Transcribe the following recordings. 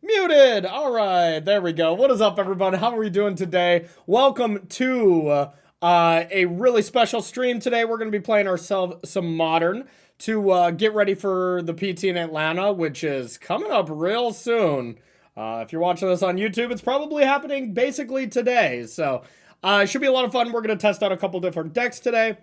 Muted! Alright, there we go. What is up, everybody? How are we doing today? Welcome to a really special stream today. We're going to be playing ourselves some Modern to get ready for the PT in Atlanta, which is coming up real soon. If you're watching this on YouTube, it's probably happening basically today. So it should be a lot of fun. We're going to test out a couple different decks today.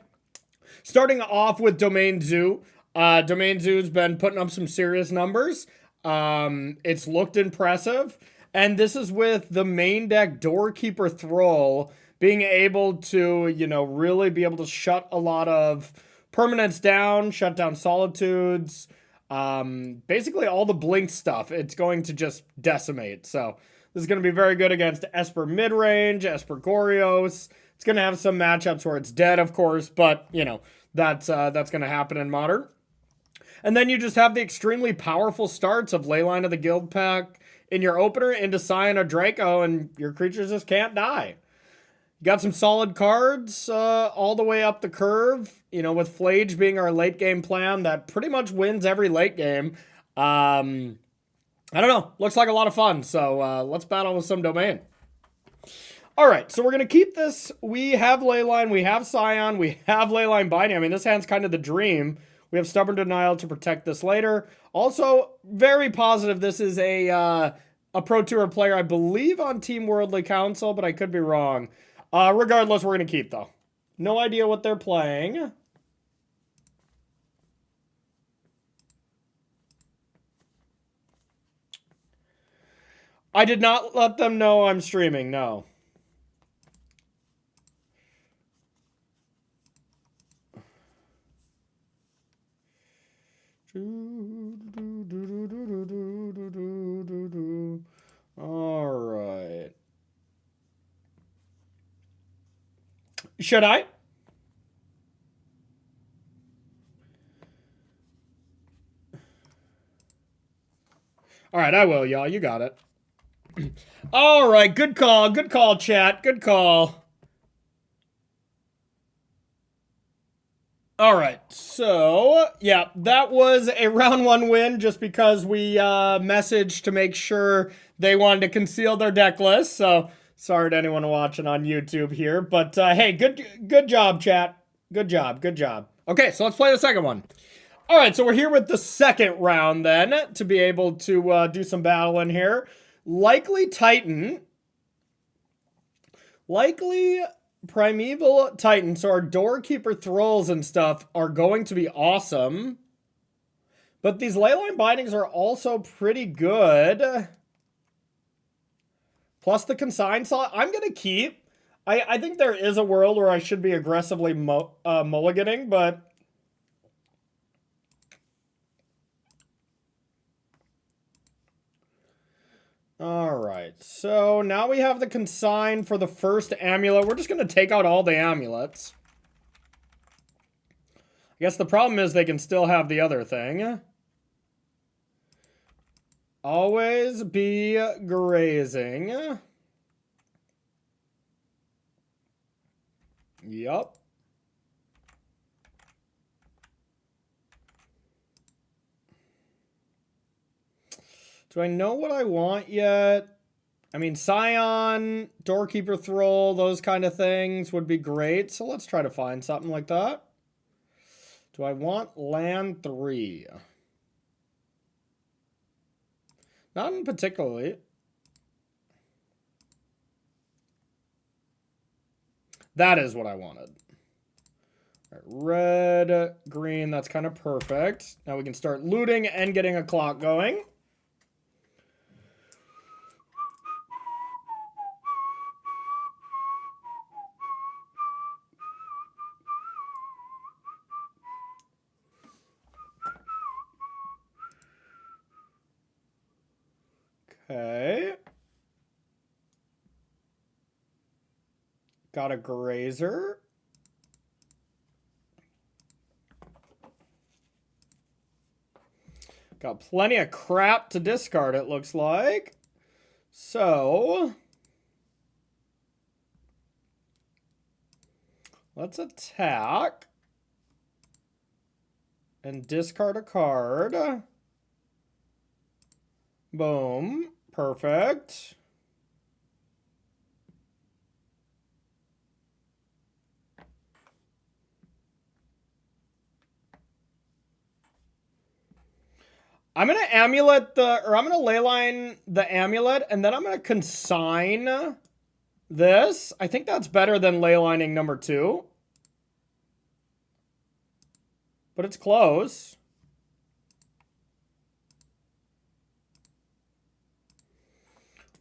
Starting off with Domain Zoo. Domain Zoo's been putting up some serious numbers. It's looked impressive. And this is with the main deck Doorkeeper Thrall being able to, really be able to shut a lot of permanents down, shut down solitudes, basically all the blink stuff. It's going to just decimate. So this is going to be very good against Esper midrange, Esper Gorios. It's going to have some matchups where it's dead, of course, but, that's going to happen in Modern. And then you just have the extremely powerful starts of Leyline of the Guild Pack in your opener into Scion of Draco, and your creatures just can't die. You got some solid cards all the way up the curve, with Flage being our late game plan that pretty much wins every late game. I don't know. Looks like a lot of fun, so let's battle with some Domain. All right, so we're going to keep this. We have Leyline, we have Scion, we have Leyline Binding. I mean, this hand's kind of the dream. We have Stubborn Denial to protect this later. Also, very positive. This is a Pro Tour player, I believe, on Team Worldly Council, but I could be wrong. Regardless, we're going to keep, though. No idea what they're playing. I did not let them know I'm streaming, no. All right. Should I? All right, I will, y'all. You got it. All right, good call, chat. Good call. All right, so yeah, that was a round one win just because we messaged to make sure they wanted to conceal their deck list. So sorry to anyone watching on YouTube here, but hey, good job, chat. Good job. Okay, so let's play the second one. All right, so we're here with the second round then to be able to do some battling here. Likely Titan. Likely Primeval Titan, so our Doorkeeper Thralls and stuff are going to be awesome. But these Leyline Bindings are also pretty good. Plus the Consign slot, I'm going to keep. I think there is a world where I should be aggressively mulliganing, but... Alright, so now we have the Consign for the first Amulet. We're just going to take out all the Amulets. I guess the problem is they can still have the other thing. Always be grazing. Yup. Do I know what I want yet? I mean, Scion, Doorkeeper Thrall, those kind of things would be great. So let's try to find something like that. Do I want land 3? Not in particularly. That is what I wanted. All right, red, green, that's kind of perfect. Now we can start looting and getting a clock going. Okay. Got a grazer. Got plenty of crap to discard, it looks like. So... let's attack. And discard a card. Boom. Perfect. I'm going to amulet I'm going to leyline the amulet, and then I'm going to consign this. I think that's better than leylining number 2. But it's close.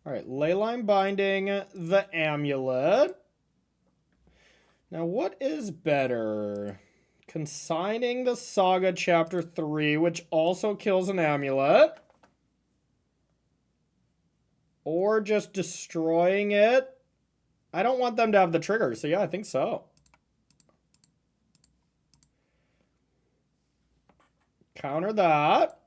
All right, leyline binding the amulet. Now, what is better? Consigning the Saga Chapter 3, which also kills an amulet. Or just destroying it. I don't want them to have the trigger, so yeah, I think so. Counter that.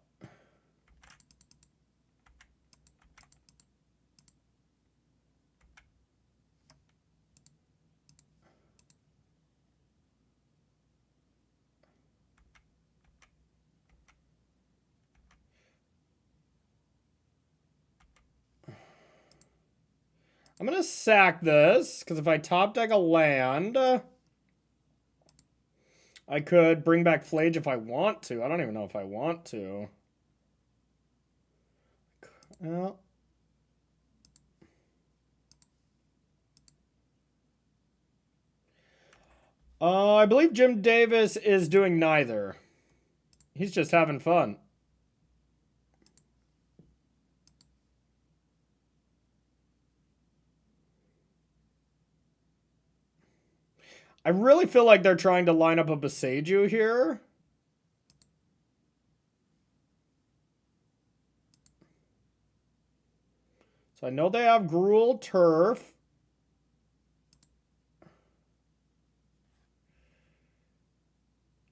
I'm going to sack this, because if I top deck a land, I could bring back Flage if I want to. I don't even know if I want to. Well, I believe Jim Davis is doing neither. He's just having fun. I really feel like they're trying to line up a Boseiju here. So I know they have Gruul Turf.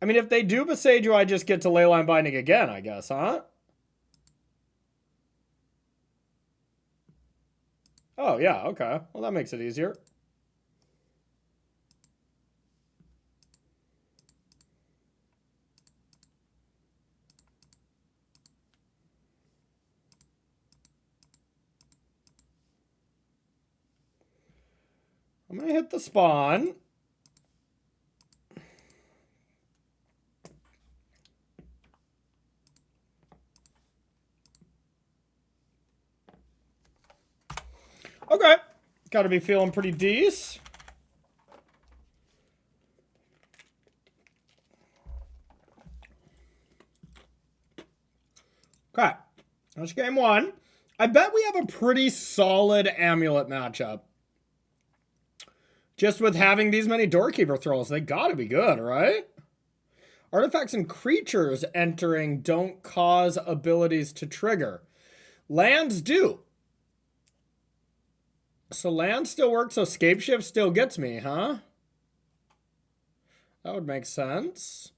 I mean, if they do Boseiju, I just get to leyline binding again, I guess, huh? Oh, yeah, okay. Well, that makes it easier. I'm going to hit the spawn. Okay. Got to be feeling pretty decent. Okay. That's game 1. I bet we have a pretty solid Amulet matchup. Just with having these many Doorkeeper Thralls, they gotta be good, right? Artifacts and creatures entering don't cause abilities to trigger. Lands do. So land still works, so Scapeshift still gets me, huh? That would make sense.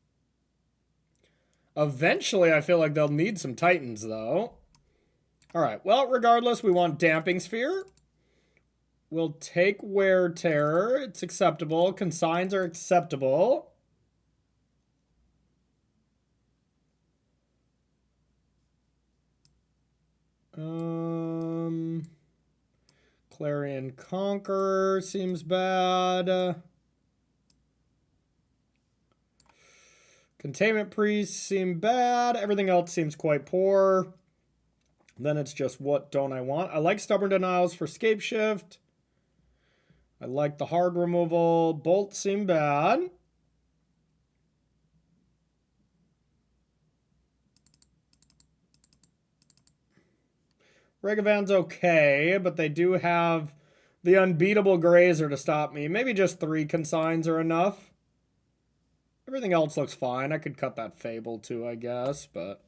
Eventually, I feel like they'll need some Titans, though. All right, well, regardless, we want Damping Sphere. We'll take Wear Terror. It's acceptable. Consigns are acceptable. Clarion Conqueror seems bad. Containment Priests seem bad. Everything else seems quite poor. Then it's just what don't I want. I like Stubborn Denials for Scapeshift. I like the hard removal. Bolts seem bad. Regavan's okay, but they do have the Unbeatable Grazer to stop me. Maybe just 3 consigns are enough. Everything else looks fine. I could cut that Fable too, I guess, but...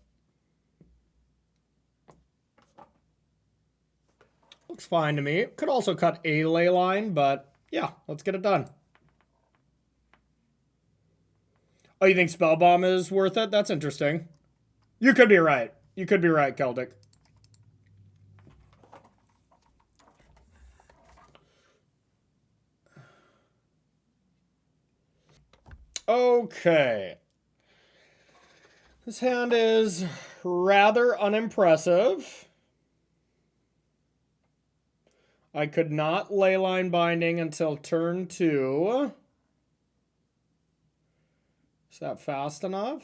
looks fine to me. Could also cut a leyline, but yeah, let's get it done. Oh, you think Spellbomb is worth it? That's interesting. You could be right. You could be right, Celtic. Okay. This hand is rather unimpressive. I could not Leyline Binding until turn 2. Is that fast enough?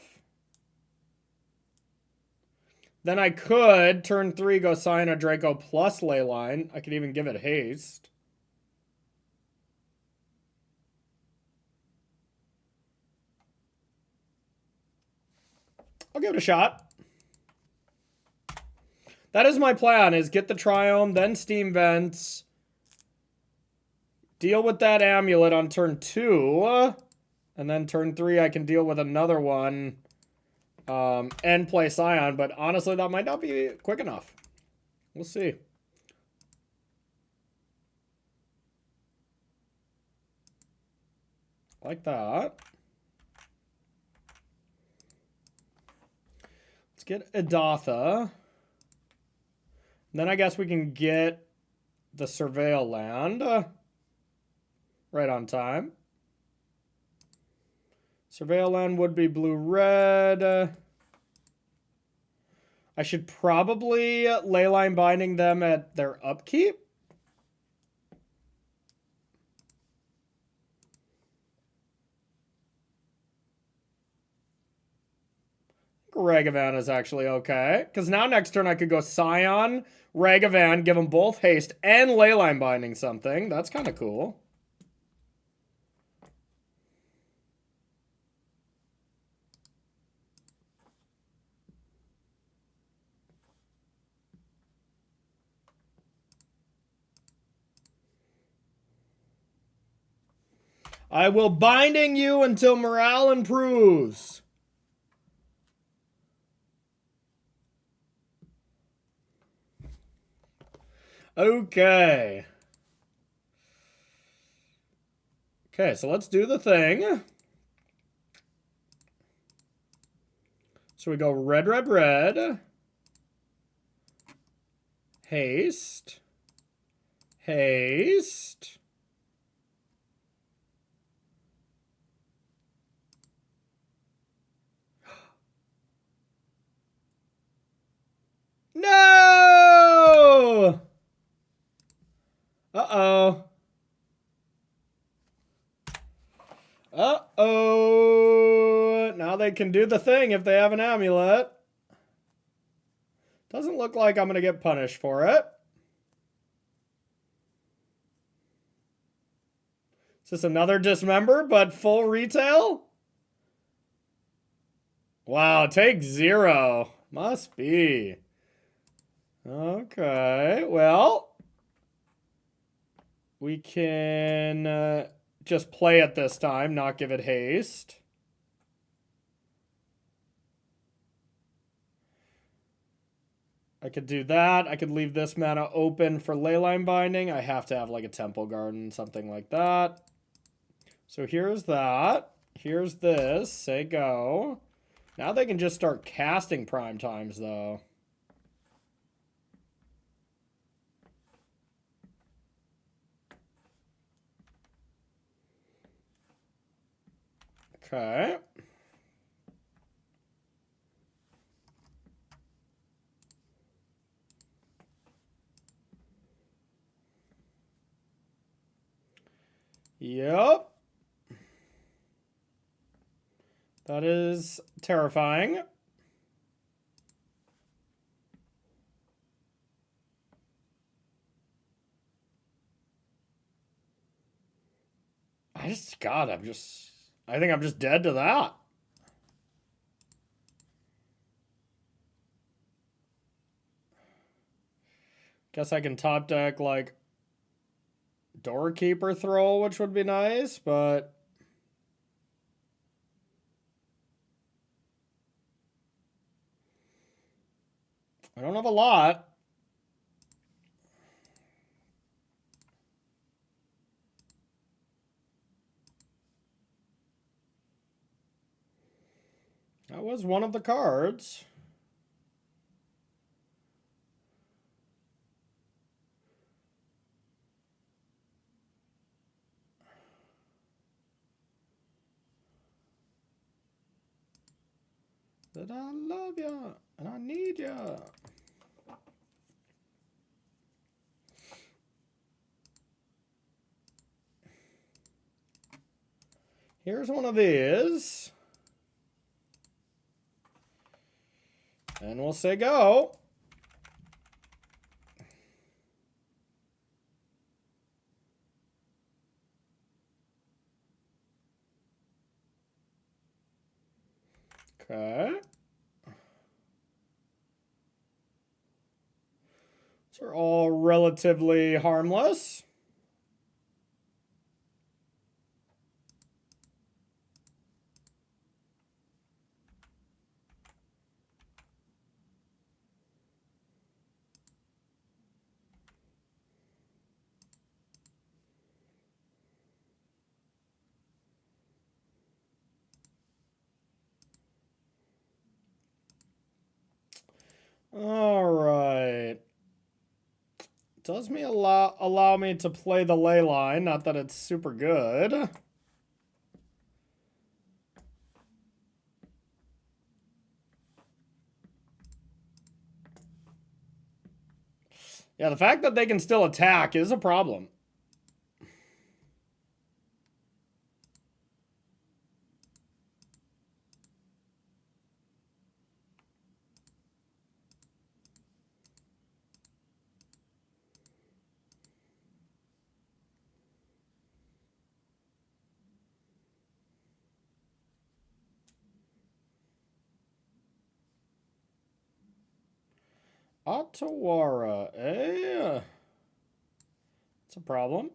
Then I could, turn 3, go Scion of Draco plus Leyline. I could even give it haste. I'll give it a shot. That is my plan, is get the Triome, then Steam Vents. Deal with that Amulet on turn 2. And then turn 3, I can deal with another one. And play Scion. But honestly, that might not be quick enough. We'll see. Like that. Let's get Adatha. Then I guess we can get the Surveil land. Right on time. Surveil land would be blue-red. I should probably Leyline Binding them at their upkeep. Ragavan is actually okay. Because now next turn I could go Scion, Ragavan, give them both haste, and Leyline Binding something. That's kind of cool. I will Binding you until morale improves. Okay. Okay, so let's do the thing. So we go red, red, red. Haste. Haste. No! Uh-oh. Uh-oh. Now they can do the thing if they have an amulet. Doesn't look like I'm going to get punished for it. Is this another dismember, but full retail? Wow, take 0. Must be. Okay, well. We can just play it this time, not give it haste. I could do that. I could leave this mana open for Leyline Binding. I have to have like a Temple Garden, something like that. So here's that. Here's this. Say go. Now they can just start casting prime times, though. Okay. Yep. That is terrifying. I think I'm just dead to that. Guess I can top deck, like, Doorkeeper Thrall, which would be nice, but... I don't have a lot. That was one of the cards. That I love ya and I need ya. Here's one of these. And we'll say go. Okay. These are all relatively harmless. All right. Does me allow me to play the ley line, not that it's super good. Yeah, the fact that they can still attack is a problem. Otawara, eh? It's a problem.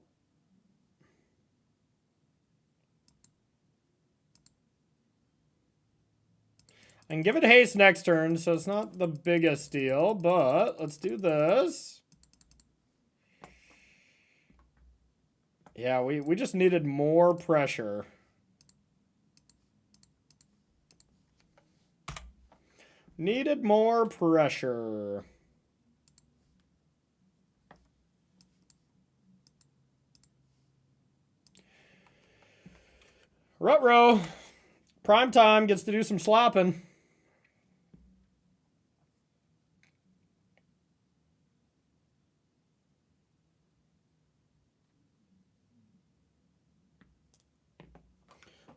I can give it haste next turn, so it's not the biggest deal, but let's do this. Yeah, we just needed more pressure. Needed more pressure. Ruh-roh. Prime time gets to do some slapping.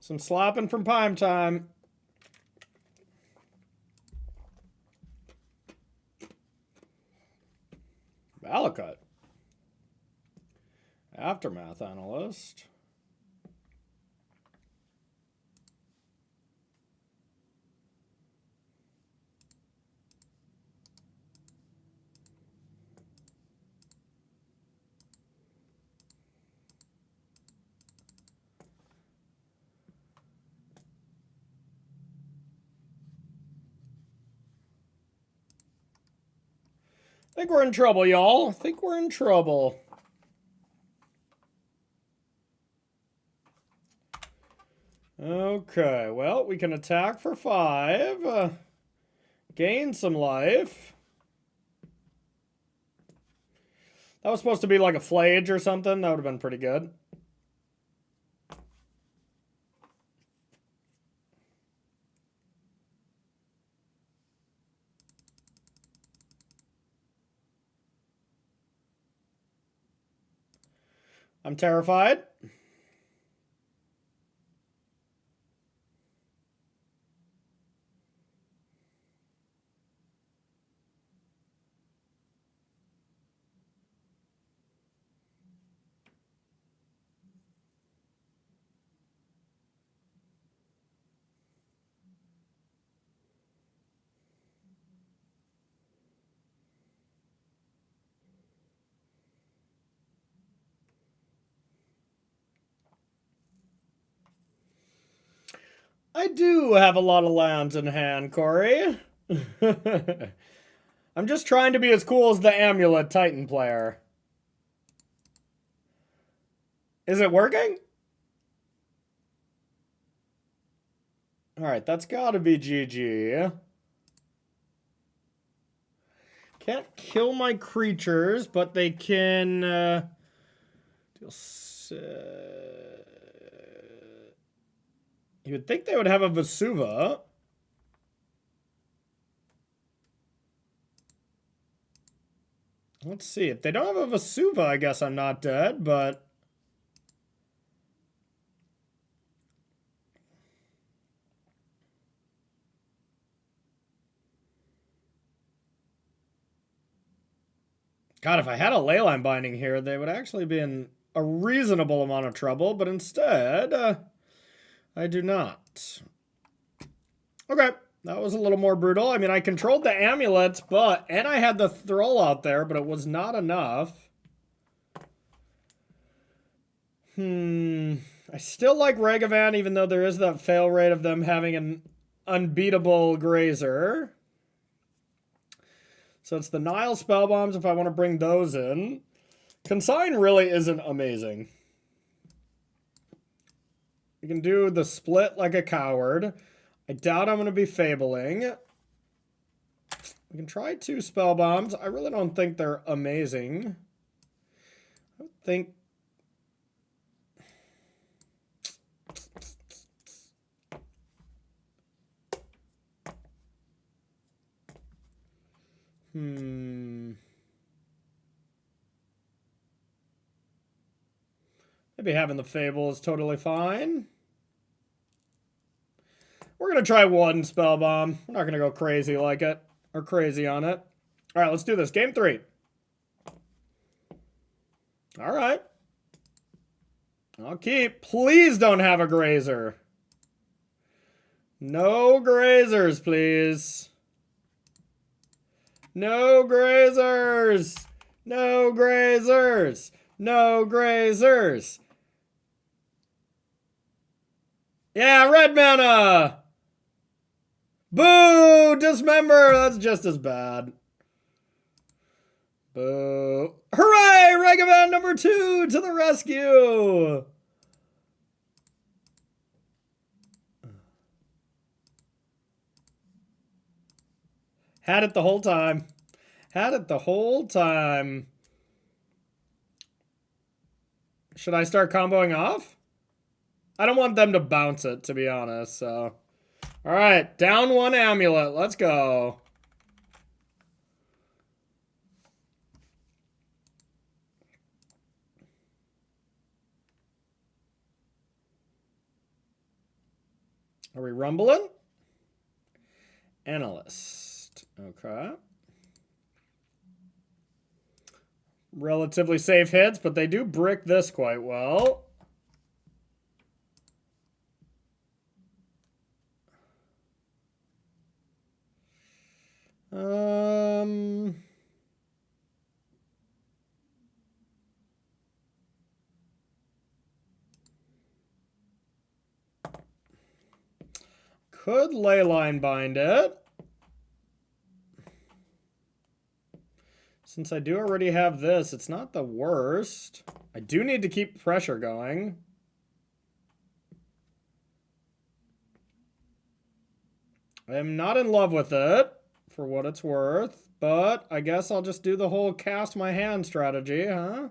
Some slapping from prime time. Valakut. Aftermath analyst. I think we're in trouble, y'all. I think we're in trouble. Okay, well, we can attack for 5. Gain some life. That was supposed to be like a flage or something. That would have been pretty good. I'm terrified. I do have a lot of lands in hand, Corey. I'm just trying to be as cool as the Amulet Titan player. Is it working? Alright, that's gotta be GG. Can't kill my creatures, but they can deal you would think they would have a Vesuva. Let's see. If they don't have a Vesuva, I guess I'm not dead, but God, if I had a leyline binding here, they would actually be in a reasonable amount of trouble, but instead, I do not. Okay, that was a little more brutal. I mean, I controlled the amulets, and I had the Thrall out there, but it was not enough. I still like Ragavan, even though there is that fail rate of them having an unbeatable Grazer. So it's the Nile Spellbombs if I want to bring those in. Consign really isn't amazing. You can do the split like a coward. I doubt I'm going to be Fabling. We can try 2 Spellbombs. I really don't think they're amazing. I think... Maybe having the Fable is totally fine. We're going to try 1 Spellbomb. We're not going to go crazy like it. Or crazy on it. Alright, let's do this. Game 3. Alright. I'll keep. Please don't have a Grazer. No Grazers, please. No Grazers! No Grazers! No Grazers! Yeah, red mana! Boo! Dismember! That's just as bad. Boo. Hooray! Ragavan number 2 to the rescue! Had it the whole time. Had it the whole time. Should I start comboing off? I don't want them to bounce it, to be honest, so... Alright, down 1 Amulet. Let's go. Are we rumbling? Analyst. Okay. Relatively safe hits, but they do brick this quite well. Could Leyline bind it. Since I do already have this, it's not the worst. I do need to keep pressure going. I am not in love with it, for what it's worth, but I guess I'll just do the whole cast my hand strategy, huh?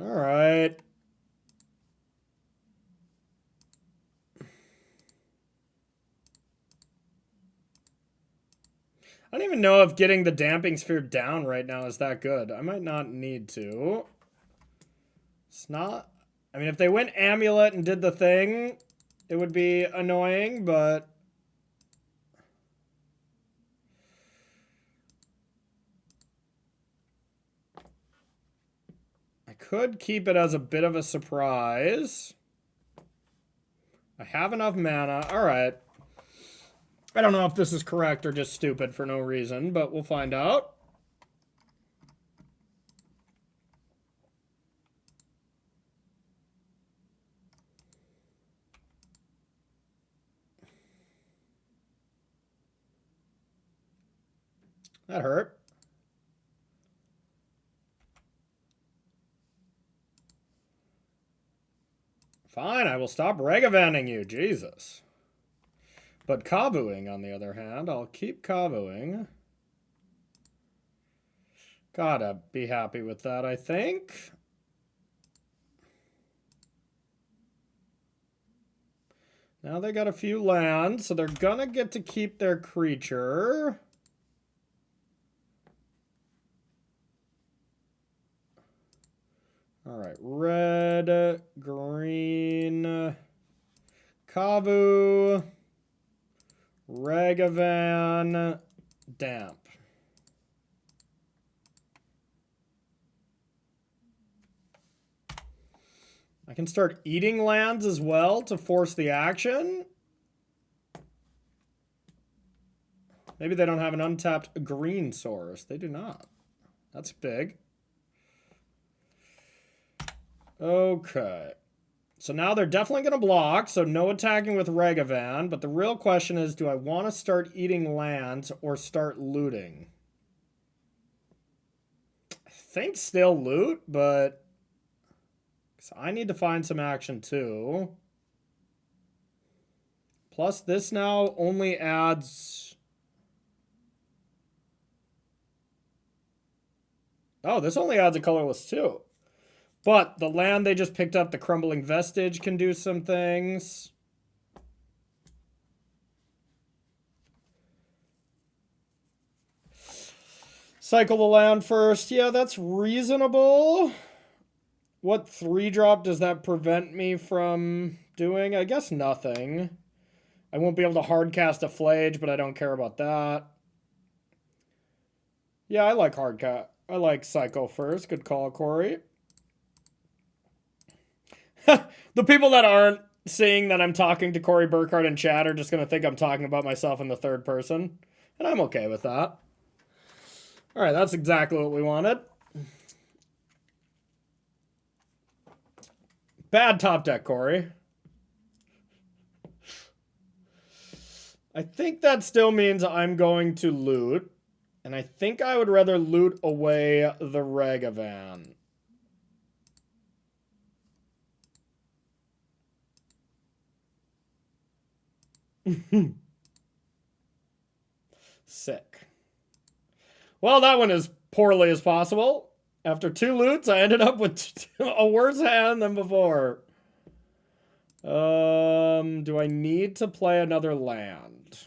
Alright. I don't even know if getting the Damping Sphere down right now is that good. I might not need to. It's not... I mean, if they went Amulet and did the thing, it would be annoying, but... I could keep it as a bit of a surprise. I have enough mana. Alright. I don't know if this is correct or just stupid for no reason, but we'll find out. That hurt. Fine, I will stop Ragavanning you, Jesus. But Kavuing, on the other hand, I'll keep Kavuing. Gotta be happy with that, I think. Now they got a few lands, so they're gonna get to keep their creature. Alright, red, green, Kavu, Ragavan, Damp. I can start eating lands as well to force the action. Maybe they don't have an untapped green source. They do not. That's big. Okay. So now they're definitely going to block, so no attacking with Ragavan. But the real question is, do I want to start eating lands or start looting? I think still loot, but I need to find some action too. Plus this now only adds... Oh, this only adds a colorless too. But the land they just picked up, the Crumbling Vestige, can do some things. Cycle the land first. Yeah, that's reasonable. What 3-drop does that prevent me from doing? I guess nothing. I won't be able to hardcast a Flage, but I don't care about that. Yeah, I like hardcast. I like Cycle first. Good call, Corey. The people that aren't seeing that I'm talking to Corey Burkhardt in chat are just going to think I'm talking about myself in the third person. And I'm okay with that. All right, that's exactly what we wanted. Bad top deck, Corey. I think that still means I'm going to loot. And I think I would rather loot away the Ragavan. Sick. Well, that one as poorly as possible. After 2 loots, I ended up with a worse hand than before. Do I need to play another land?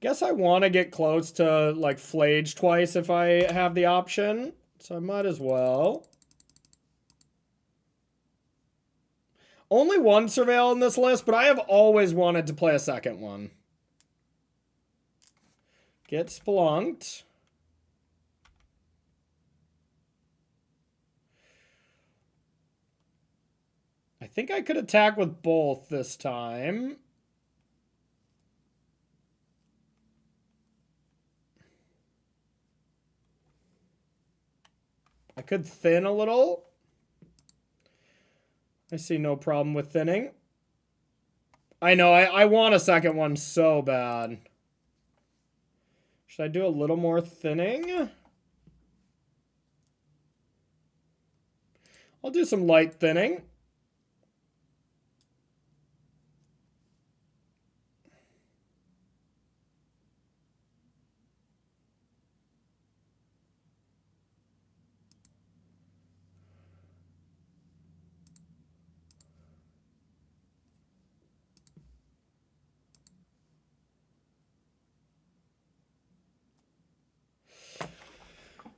Guess I want to get close to, like, Flage twice if I have the option. So I might as well. Only one Surveil in this list, but I have always wanted to play a second one. Get Splunked. I think I could attack with both this time. I could thin a little. I see no problem with thinning. I know, I want a second one so bad. Should I do a little more thinning? I'll do some light thinning.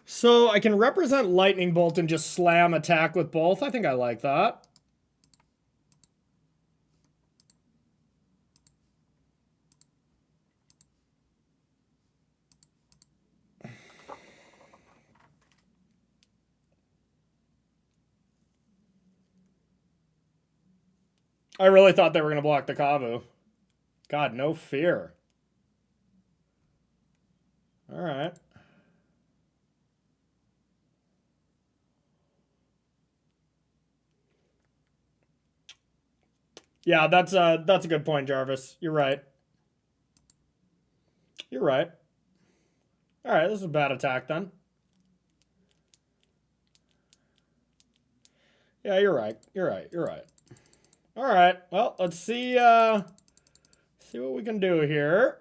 So I can represent Lightning Bolt and just slam attack with both. I think I like that. I really thought they were going to block the Kavu. God, no fear. All right. Yeah, that's a good point, Jarvis. You're right. You're right. All right, this is a bad attack then. Yeah, you're right. You're right. You're right. All right. Well, let's see see what we can do here.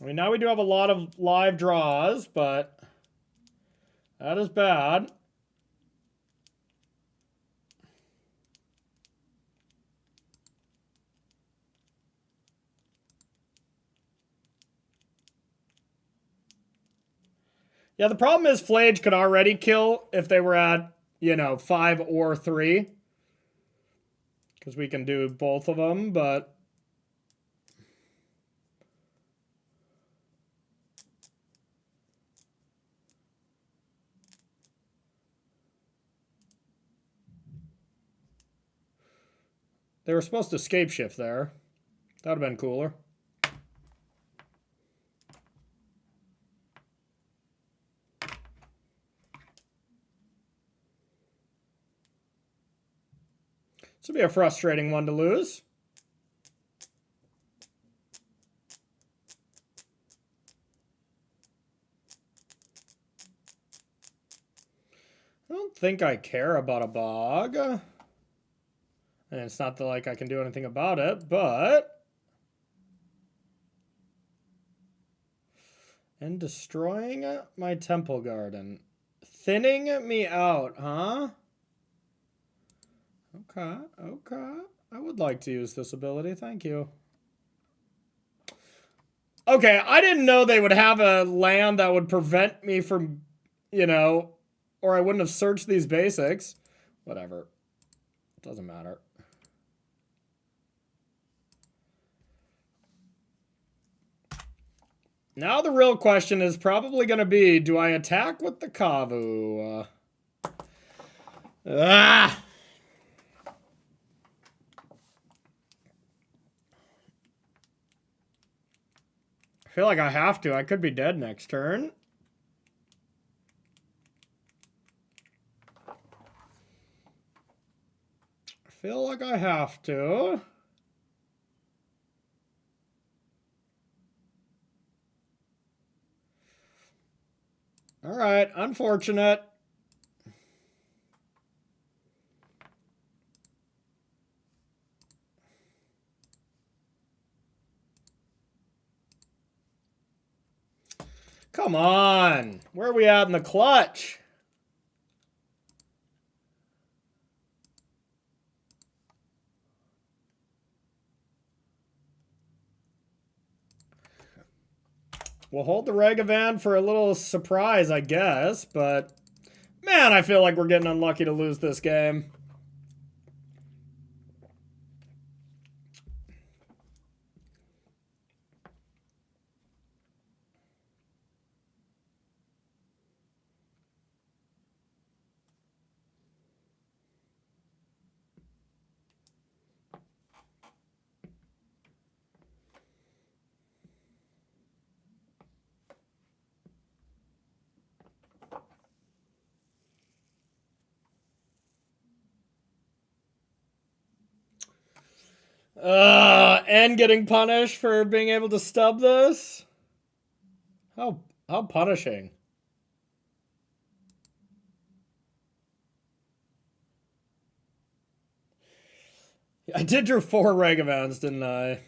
I mean, now we do have a lot of live draws, but that is bad. Yeah, the problem is Flage could already kill if they were at, you know, 5 or 3. Because we can do both of them, but... They were supposed to escape shift there. That would have been cooler. This would be a frustrating one to lose. I don't think I care about a bog. And it's not that, like, I can do anything about it, but... And destroying my temple garden. Thinning me out, huh? Okay, okay. I would like to use this ability, thank you. Okay, I didn't know they would have a land that would prevent me from, you know, or I wouldn't have searched these basics. Whatever. Doesn't matter. Now the real question is probably going to be, do I attack with the Kavu? I feel like I have to. I could be dead next turn. I feel like I have to. All right, unfortunate. Come on. Where are we at in the clutch? We'll hold the Ragavan for a little surprise, I guess, but man, I feel like we're getting unlucky to lose this game. And getting punished for being able to stub this? How punishing? I did draw 4 Ragavans, didn't I?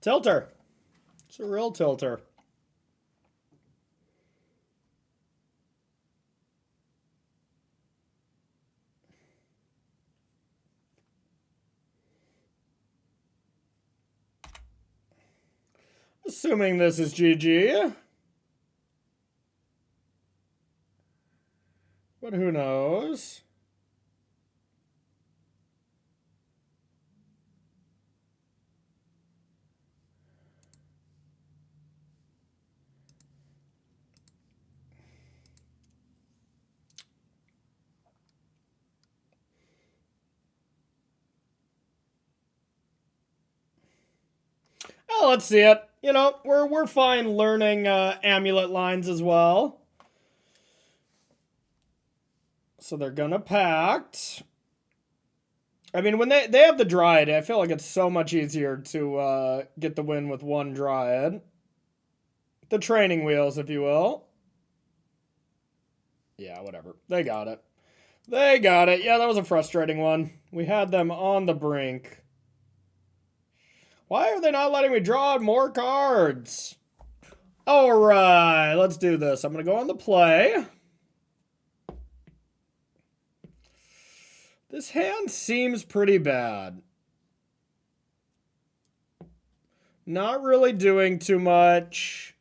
Tilter. It's a real tilter. Assuming this is GG. But who knows? Oh, let's see it. You know, we're fine learning amulet lines as well. So they're gonna pact. I mean, when they have the Dryad, I feel like it's so much easier to get the win with one Dryad. The training wheels, if you will. Yeah, whatever. They got it. They got it. Yeah, that was a frustrating one. We had them on the brink. Why are they not letting me draw more cards? Alright, let's do this. I'm going to go on the play. This hand seems pretty bad. Not really doing too much.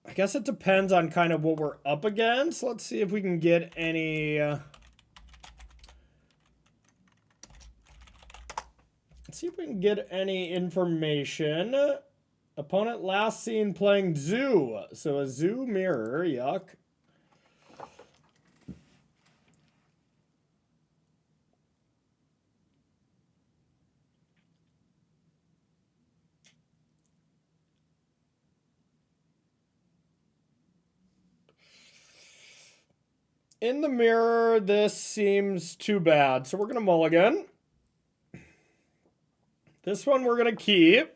I guess it depends on kind of what we're up against. Let's see if we can get any... Let's see if we can get any information. Opponent last seen playing Zoo. So a Zoo mirror, yuck. In the mirror, this seems too bad. So we're going to mulligan. This one we're going to keep.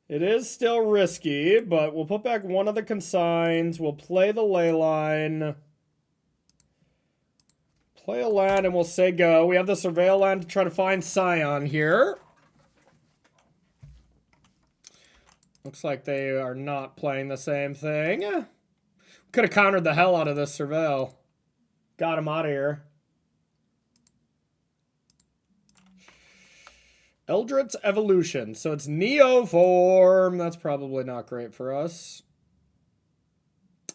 It is still risky, but we'll put back one of the consigns. We'll play the ley line. Play a land and we'll say go. We have the surveil land to try to find Scion here. Looks like they are not playing the same thing. Could have countered the hell out of this surveil. Got him out of here. Eldritch Evolution. So it's Neoform. That's probably not great for us.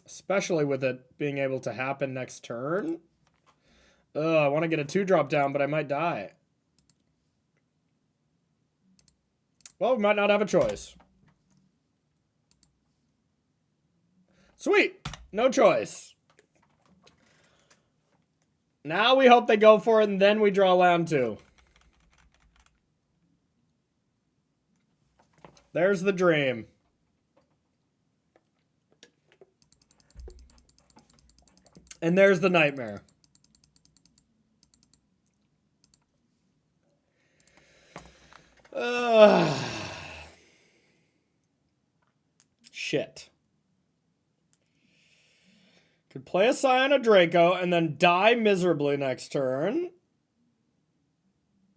Especially with it being able to happen next turn. Ugh, I want to get a 2-drop down, but I might die. Well, we might not have a choice. Sweet. No choice. Now we hope they go for it, and then we draw land 2. There's the dream. And there's the nightmare. Shit. Could play a Scion of Draco and then die miserably next turn.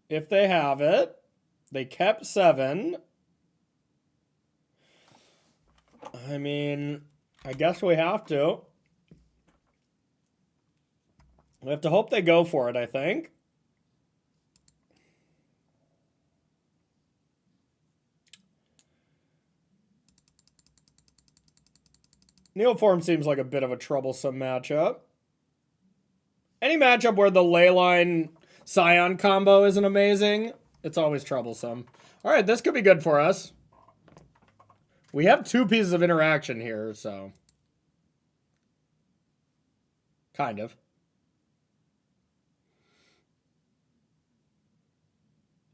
If they have it. They kept 7. I mean, I guess we have to. We have to hope they go for it, I think. Neoform seems like a bit of a troublesome matchup. Any matchup where the Leyline Scion combo isn't amazing, it's always troublesome. All right, this could be good for us. We have 2 pieces of interaction here, so. Kind of.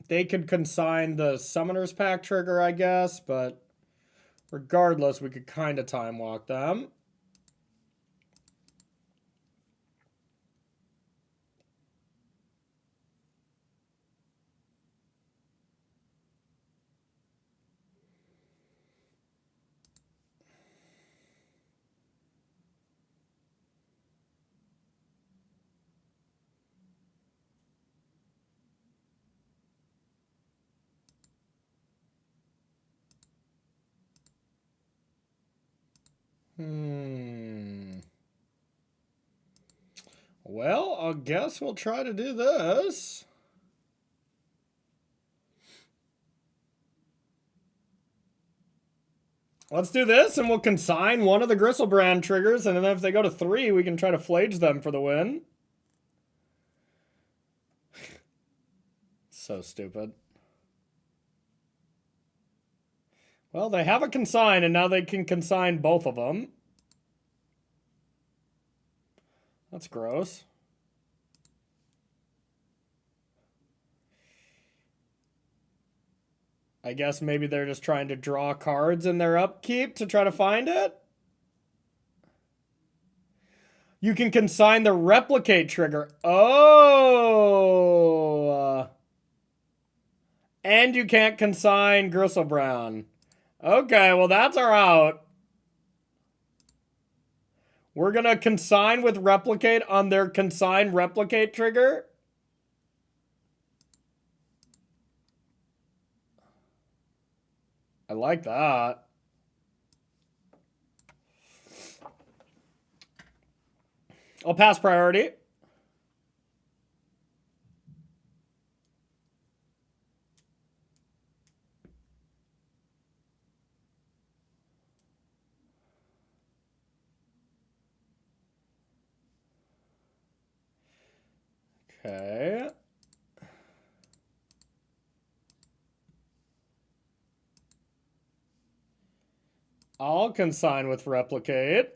They could consign the Summoner's Pact trigger, I guess, but regardless, we could kind of time walk them. Well, I guess we'll try to do this. Let's do this, and we'll consign one of the Gristlebrand triggers, and then if they go to 3, we can try to flage them for the win. So stupid. Well, they have a consign, and now they can consign both of them. That's gross. I guess maybe they're just trying to draw cards in their upkeep to try to find it. You can consign the replicate trigger. Oh! And you can't consign Gristlebrand. Okay, well that's our out. We're going to consign with replicate on their consign replicate trigger. I like that. I'll pass priority. Okay. I'll consign with replicate.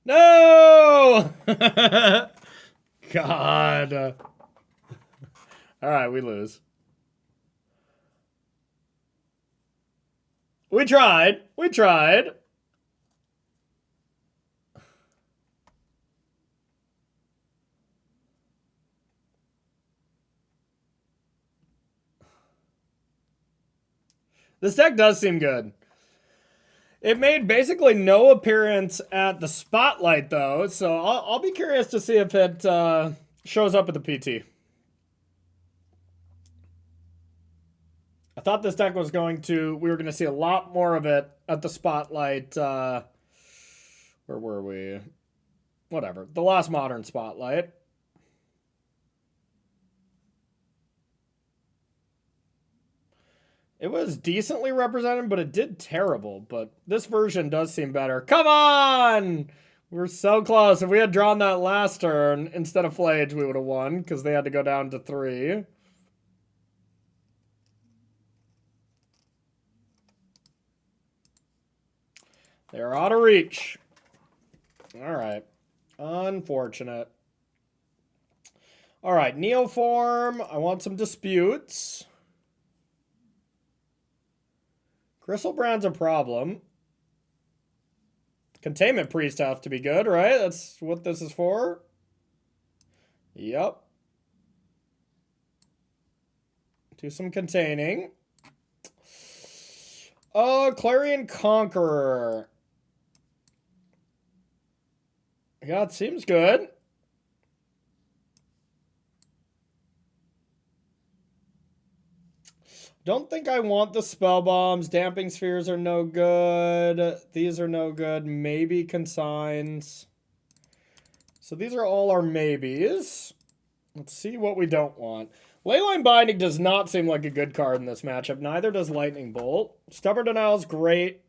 No! God. All right, we lose. We tried. We tried. This deck does seem good. It made basically no appearance at the spotlight, though, so I'll be curious to see if it shows up at the PT. I thought this deck was we were going to see a lot more of it at the spotlight. Where were we? Whatever. The last Modern spotlight. It was decently represented, but it did terrible. But this version does seem better. Come on! We're so close. If we had drawn that last turn instead of Flage, we would have won because they had to go down to 3. They're out of reach. All right. Unfortunate. All right, Neoform. I want some disputes. Gristlebrand's a problem. Containment Priest have to be good, right? That's what this is for. Yep. Do some containing. Clarion Conqueror. Yeah, it seems good. Don't think I want the spell bombs. Damping spheres are no good. These are no good. Maybe consigns. So these are all our maybes. Let's see what we don't want. Leyline Binding does not seem like a good card in this matchup. Neither does Lightning Bolt. Stubborn Denial is great.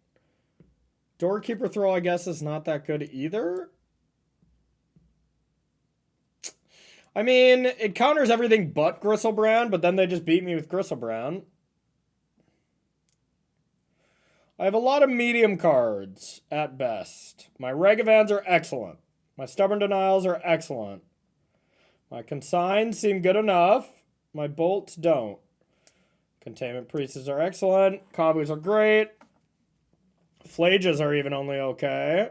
Doorkeeper Throw, I guess, is not that good either. I mean, it counters everything but Gristlebrand, but then they just beat me with Gristlebrand. I have a lot of medium cards, at best. My Regavans are excellent. My Stubborn Denials are excellent. My Consigns seem good enough. My Bolts don't. Containment Priests are excellent. Kabus are great. Flages are even only okay.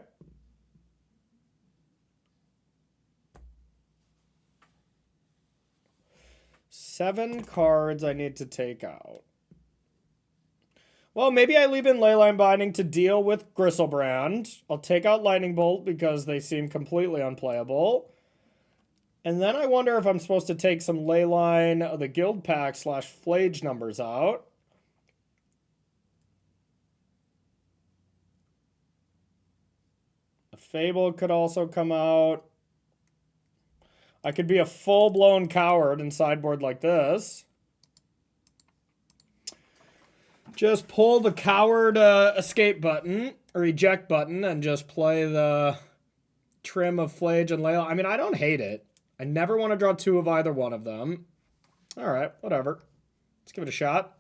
Seven cards I need to take out. Well, maybe I leave in Leyline Binding to deal with Gristlebrand. I'll take out Lightning Bolt because they seem completely unplayable. And then I wonder if I'm supposed to take some Leyline, the Guild Pack / Flage numbers out. A Fable could also come out. I could be a full-blown coward and sideboard like this. Just pull the coward escape button or eject button and just play the trim of Flage and Layla. I mean, I don't hate it. I never want to draw 2 of either one of them. All right, whatever. Let's give it a shot.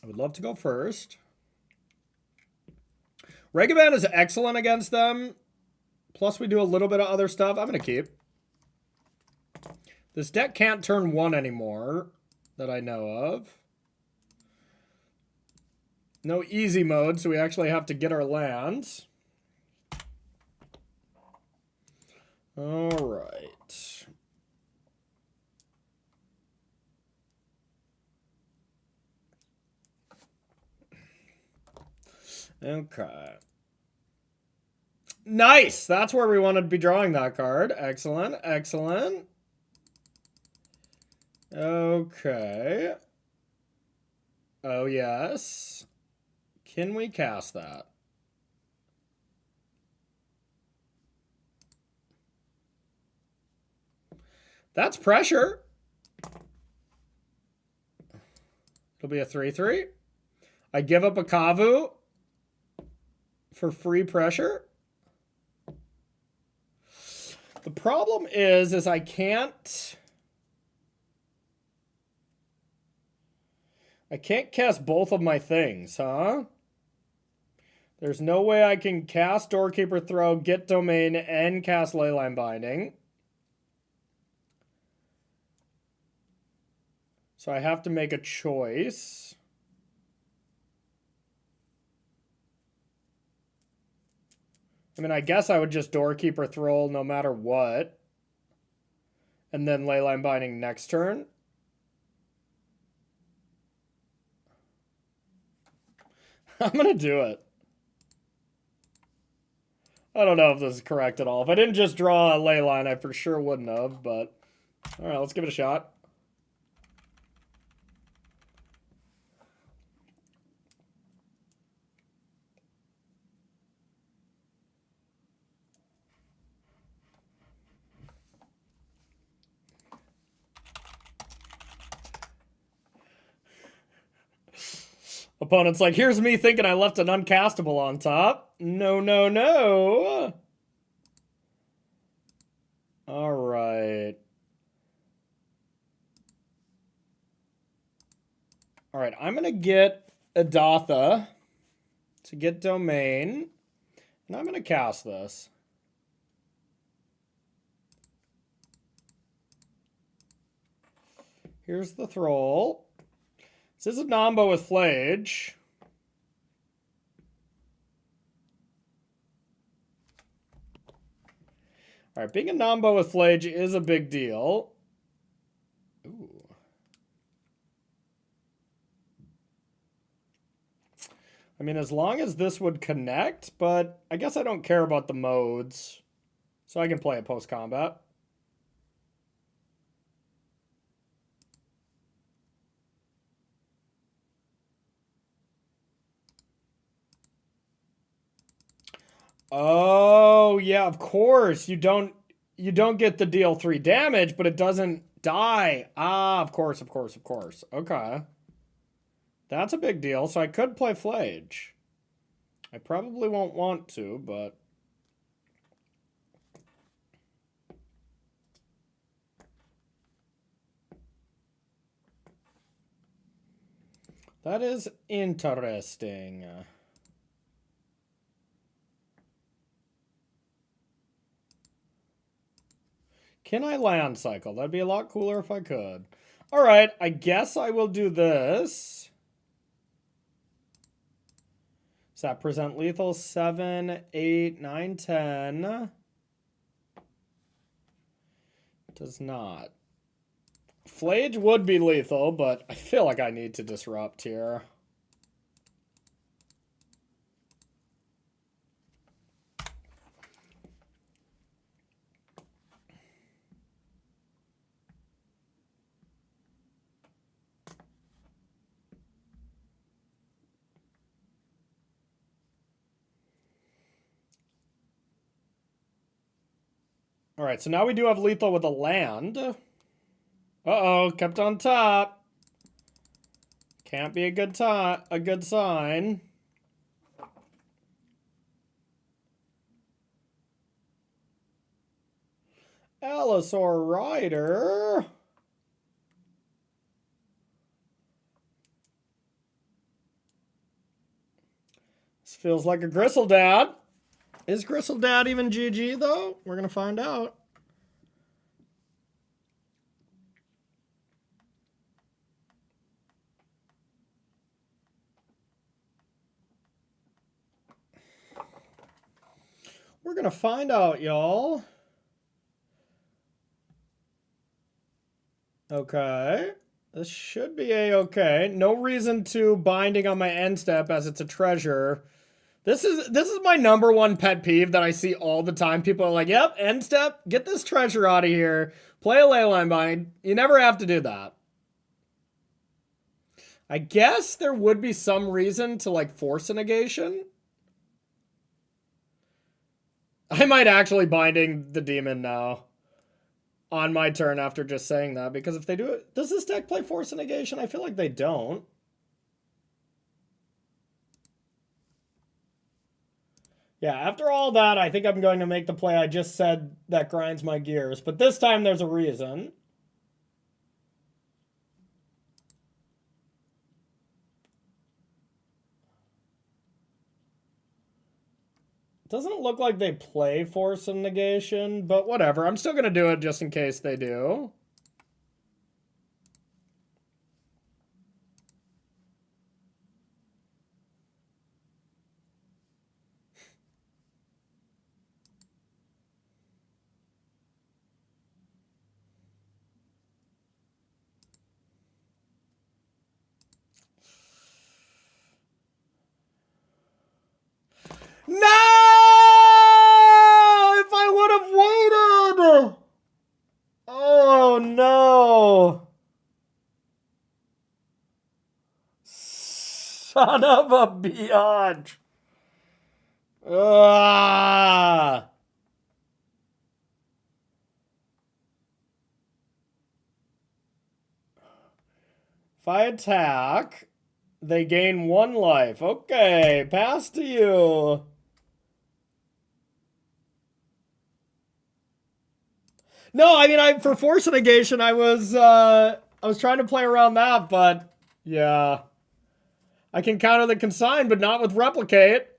I would love to go first. Regavan is excellent against them. Plus, we do a little bit of other stuff. I'm going to keep. This deck can't turn 1 anymore that I know of. No easy mode, so we actually have to get our lands. All right. Okay. Nice! That's where we wanted to be drawing that card. Excellent, excellent. Okay. Oh, yes. Can we cast that? That's pressure. It'll be a 3/3. I give up a Kavu for free pressure. The problem is I can't cast both of my things, huh? There's no way I can cast Doorkeeper Throw, get Domain, and cast Leyline Binding. So I have to make a choice. I mean, I guess I would just Doorkeeper Throw no matter what. And then Leyline Binding next turn. I'm going to do it. I don't know if this is correct at all. If I didn't just draw a Leyline, I for sure wouldn't have, but... Alright, let's give it a shot. Opponent's like, here's me thinking I left an uncastable on top. No, no, no. All right. All right, I'm going to get Adatha to get Domain. And I'm going to cast this. Here's the Thrall. This is a Nombo with Flage. All right, being a Nombo with Flage is a big deal. Ooh. I mean, as long as this would connect, but I guess I don't care about the modes. So I can play it post-combat. Oh, yeah, of course. You don't get the deal 3 damage, but it doesn't die. Ah, of course, of course, of course. Okay. That's a big deal, so I could play Flage. I probably won't want to, but... That is interesting. Can I land cycle? That'd be a lot cooler if I could. All right, I guess I will do this. Does that present lethal? 7, 8, 9, 10. Does not. Flage would be lethal, but I feel like I need to disrupt here. All right, so now we do have lethal with a land. Uh-oh, kept on top. Can't be a good sign. Allosaur Rider. This feels like a Gristledad. Is Gristledad even GG though? We're gonna find out. We're gonna find out, y'all. Okay. This should be a-okay. No reason to binding on my end step as it's a treasure. This is my number one pet peeve that I see all the time. People are like, yep, end step, get this treasure out of here. Play a leyline bind. You never have to do that. I guess there would be some reason to like force a negation. I might actually binding the demon now on my turn after just saying that, because if they do it, does this deck play force a negation? I feel like they don't. Yeah, after all that, I think I'm going to make the play I just said that grinds my gears, but this time there's a reason. Doesn't look like they play force and negation, but whatever. I'm still going to do it just in case they do. No! If I would have waited! Oh, no. Son of a biatch. Ah. If I attack, they gain 1 life. Okay, pass to you. No, I mean, for force negation, I was trying to play around that, but yeah. I can counter the consign, but not with replicate.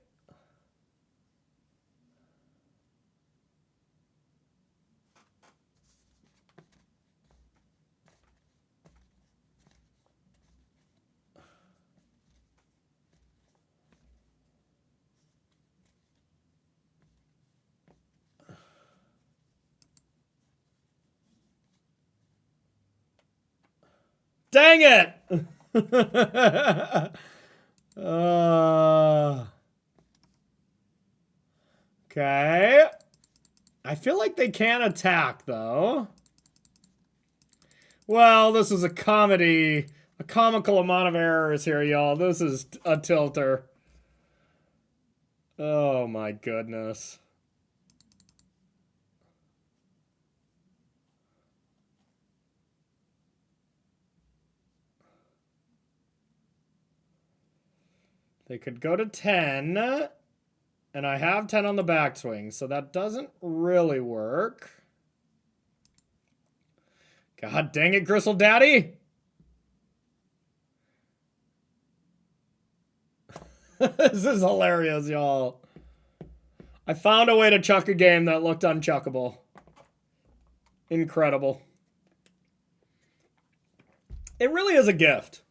Dang it! Okay. I feel like they can attack, though. Well, this is a comedy. A comical amount of errors here, y'all. This is a tilter. Oh, my goodness. They could go to 10, and I have 10 on the backswing, so that doesn't really work. God dang it, Gristle Daddy! This is hilarious, y'all. I found a way to chuck a game that looked unchuckable. Incredible. It really is a gift.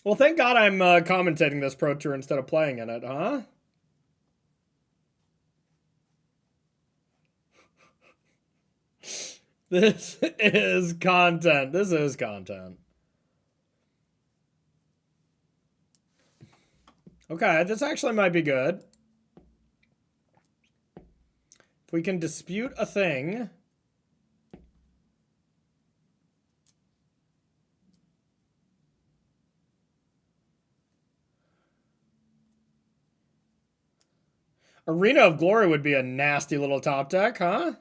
Well, thank God I'm commentating this Pro Tour instead of playing in it, huh? This is content. This is content. Okay, this actually might be good. If we can dispute a thing. Arena of Glory would be a nasty little top deck, huh?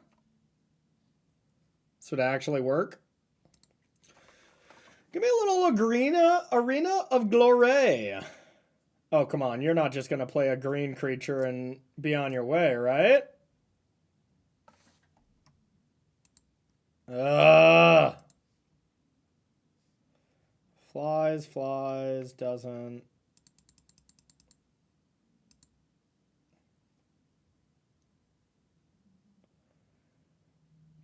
This would actually work. Give me a little Arena of Glory. Oh, come on. You're not just going to play a green creature and be on your way, right? Ugh. Flies, doesn't.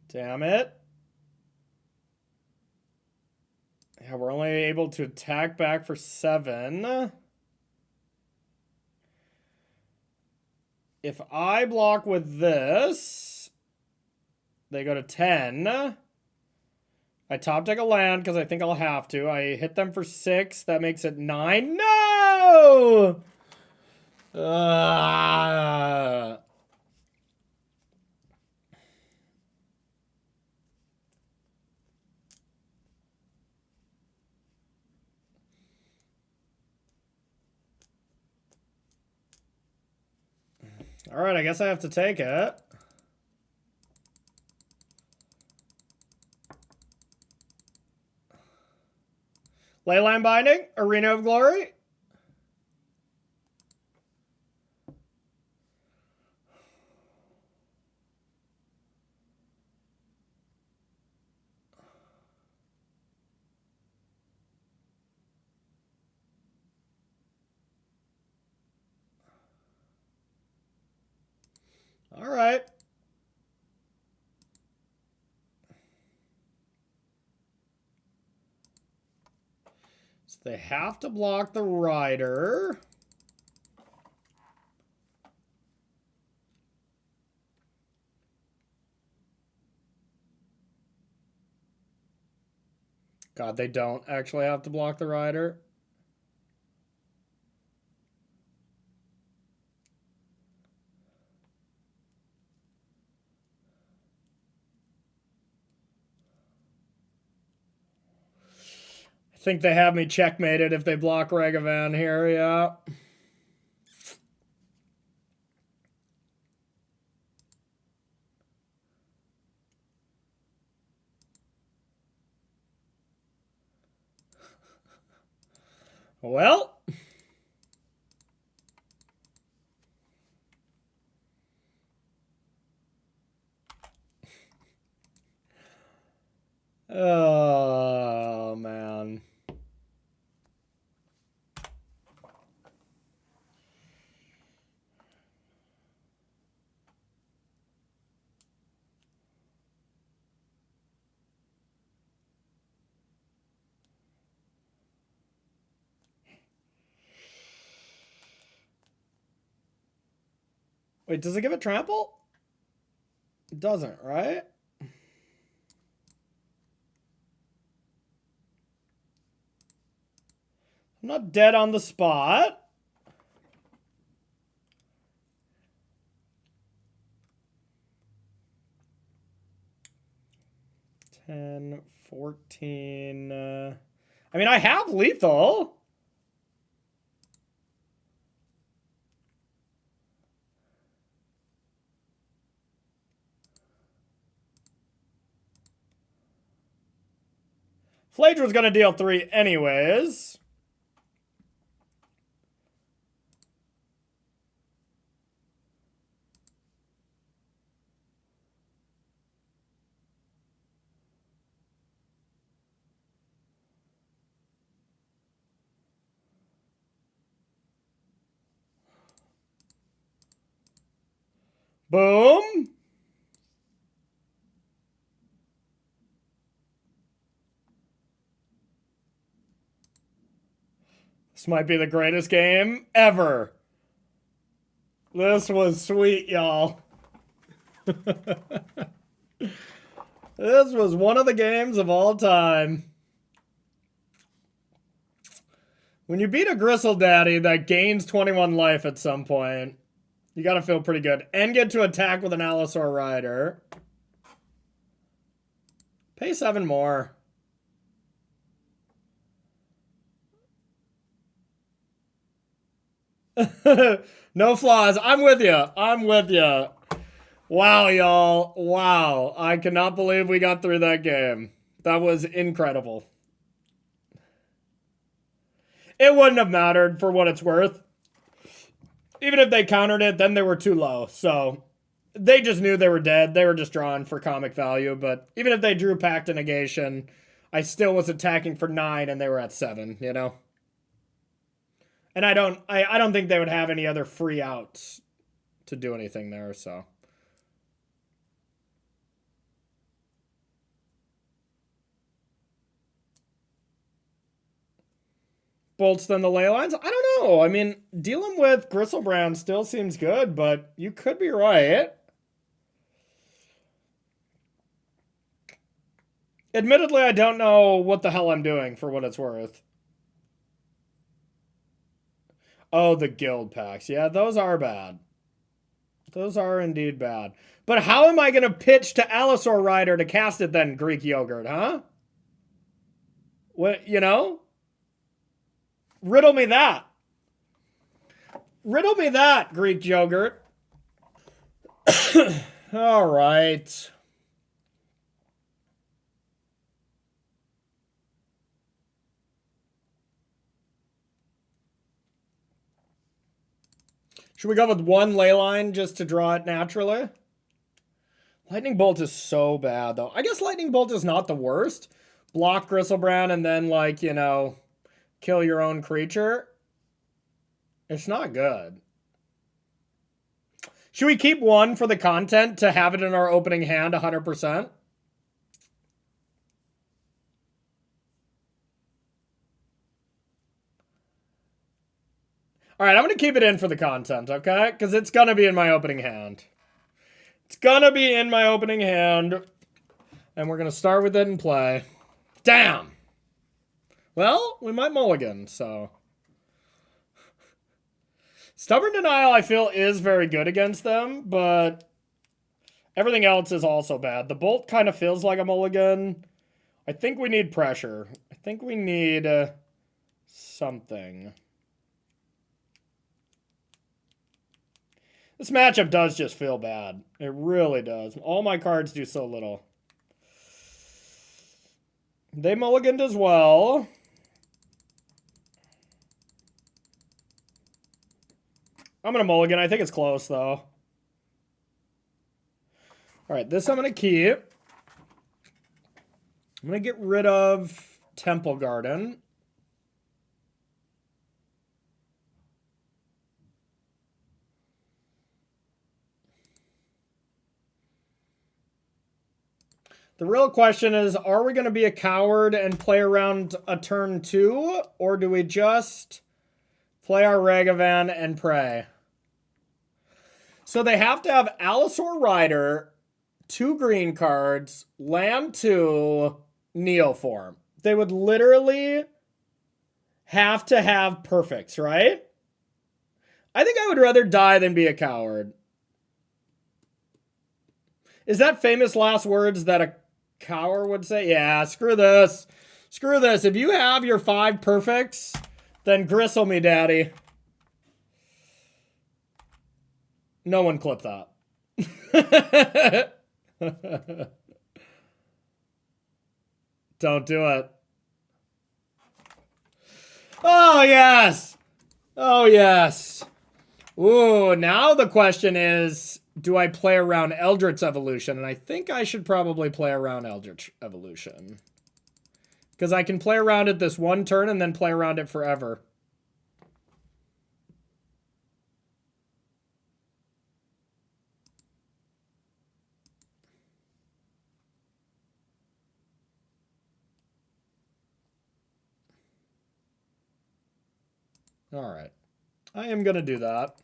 Damn it. Yeah, we're only able to attack back for 7. If I block with this, they go to 10. I top deck a land because I think I'll have to. I hit them for 6. That makes it 9. No! All right, I guess I have to take it. Leyline Binding, Arena of Glory. All right. So they have to block the rider. God, they don't actually have to block the rider. I think they have me checkmated if they block Ragavan here, yeah. Well. Oh, man. Wait, does it give a trample? It doesn't, right? I'm not dead on the spot. $10, $14. I mean, I have lethal. Phaedra's gonna deal 3 anyways. Boom. This might be the greatest game ever. This was sweet, y'all. This was one of the games of all time. When you beat a Gristle Daddy that gains 21 life at some point, you gotta feel pretty good. And get to attack with an Allosaur Rider. Pay 7 more. No flaws. I'm with you. I'm with you. Wow, y'all. Wow. I cannot believe we got through that game. That was incredible. It wouldn't have mattered for what it's worth. Even if they countered it, then they were too low. So they just knew they were dead. They were just drawing for comic value. But even if they drew Pact of Negation, I still was attacking for 9 and they were at 7, you know? And I don't think they would have any other free outs to do anything there, so. Bolts than the ley lines? I don't know. I mean, dealing with Gristlebrand still seems good, but you could be right. Admittedly, I don't know what the hell I'm doing for what it's worth. Oh, the guild packs. Yeah, those are bad. Those are indeed bad. But how am I going to pitch to Allosaur Rider to cast it then, Greek Yogurt, huh? What, you know? Riddle me that. Riddle me that, Greek Yogurt. All right. Should we go with one ley line just to draw it naturally? Lightning Bolt is so bad, though. I guess Lightning Bolt is not the worst. Block Gristlebrand and then, like, you know, kill your own creature. It's not good. Should we keep one for the content to have it in our opening hand 100%? All right, I'm going to keep it in for the content, okay? Because it's going to be in my opening hand. It's going to be in my opening hand. And we're going to start with it and play. Damn! Well, we might mulligan, so. Stubborn Denial, I feel, is very good against them, but everything else is also bad. The Bolt kind of feels like a mulligan. I think we need pressure. I think we need something. This matchup does just feel bad. It really does. All my cards do so little. They mulliganed as well. I'm going to mulligan. I think it's close, though. All right, this I'm going to keep. I'm going to get rid of Temple Garden. The real question is, are we going to be a coward and play around a turn 2? Or do we just play our Ragavan and pray? So they have to have Allosaur Rider, 2 green cards, Land 2, Neoform. They would literally have to have perfects, right? I think I would rather die than be a coward. Is that famous last words that a coward would say? Yeah, screw this. Screw this. If you have your 5 perfects, then gristle me, daddy. No one clip that. Don't do it. Oh, yes. Oh, yes. Ooh, now the question is, do I play around Eldritch Evolution? And I think I should probably play around Eldritch Evolution. Because I can play around it this one turn and then play around it forever. All right. I am going to do that.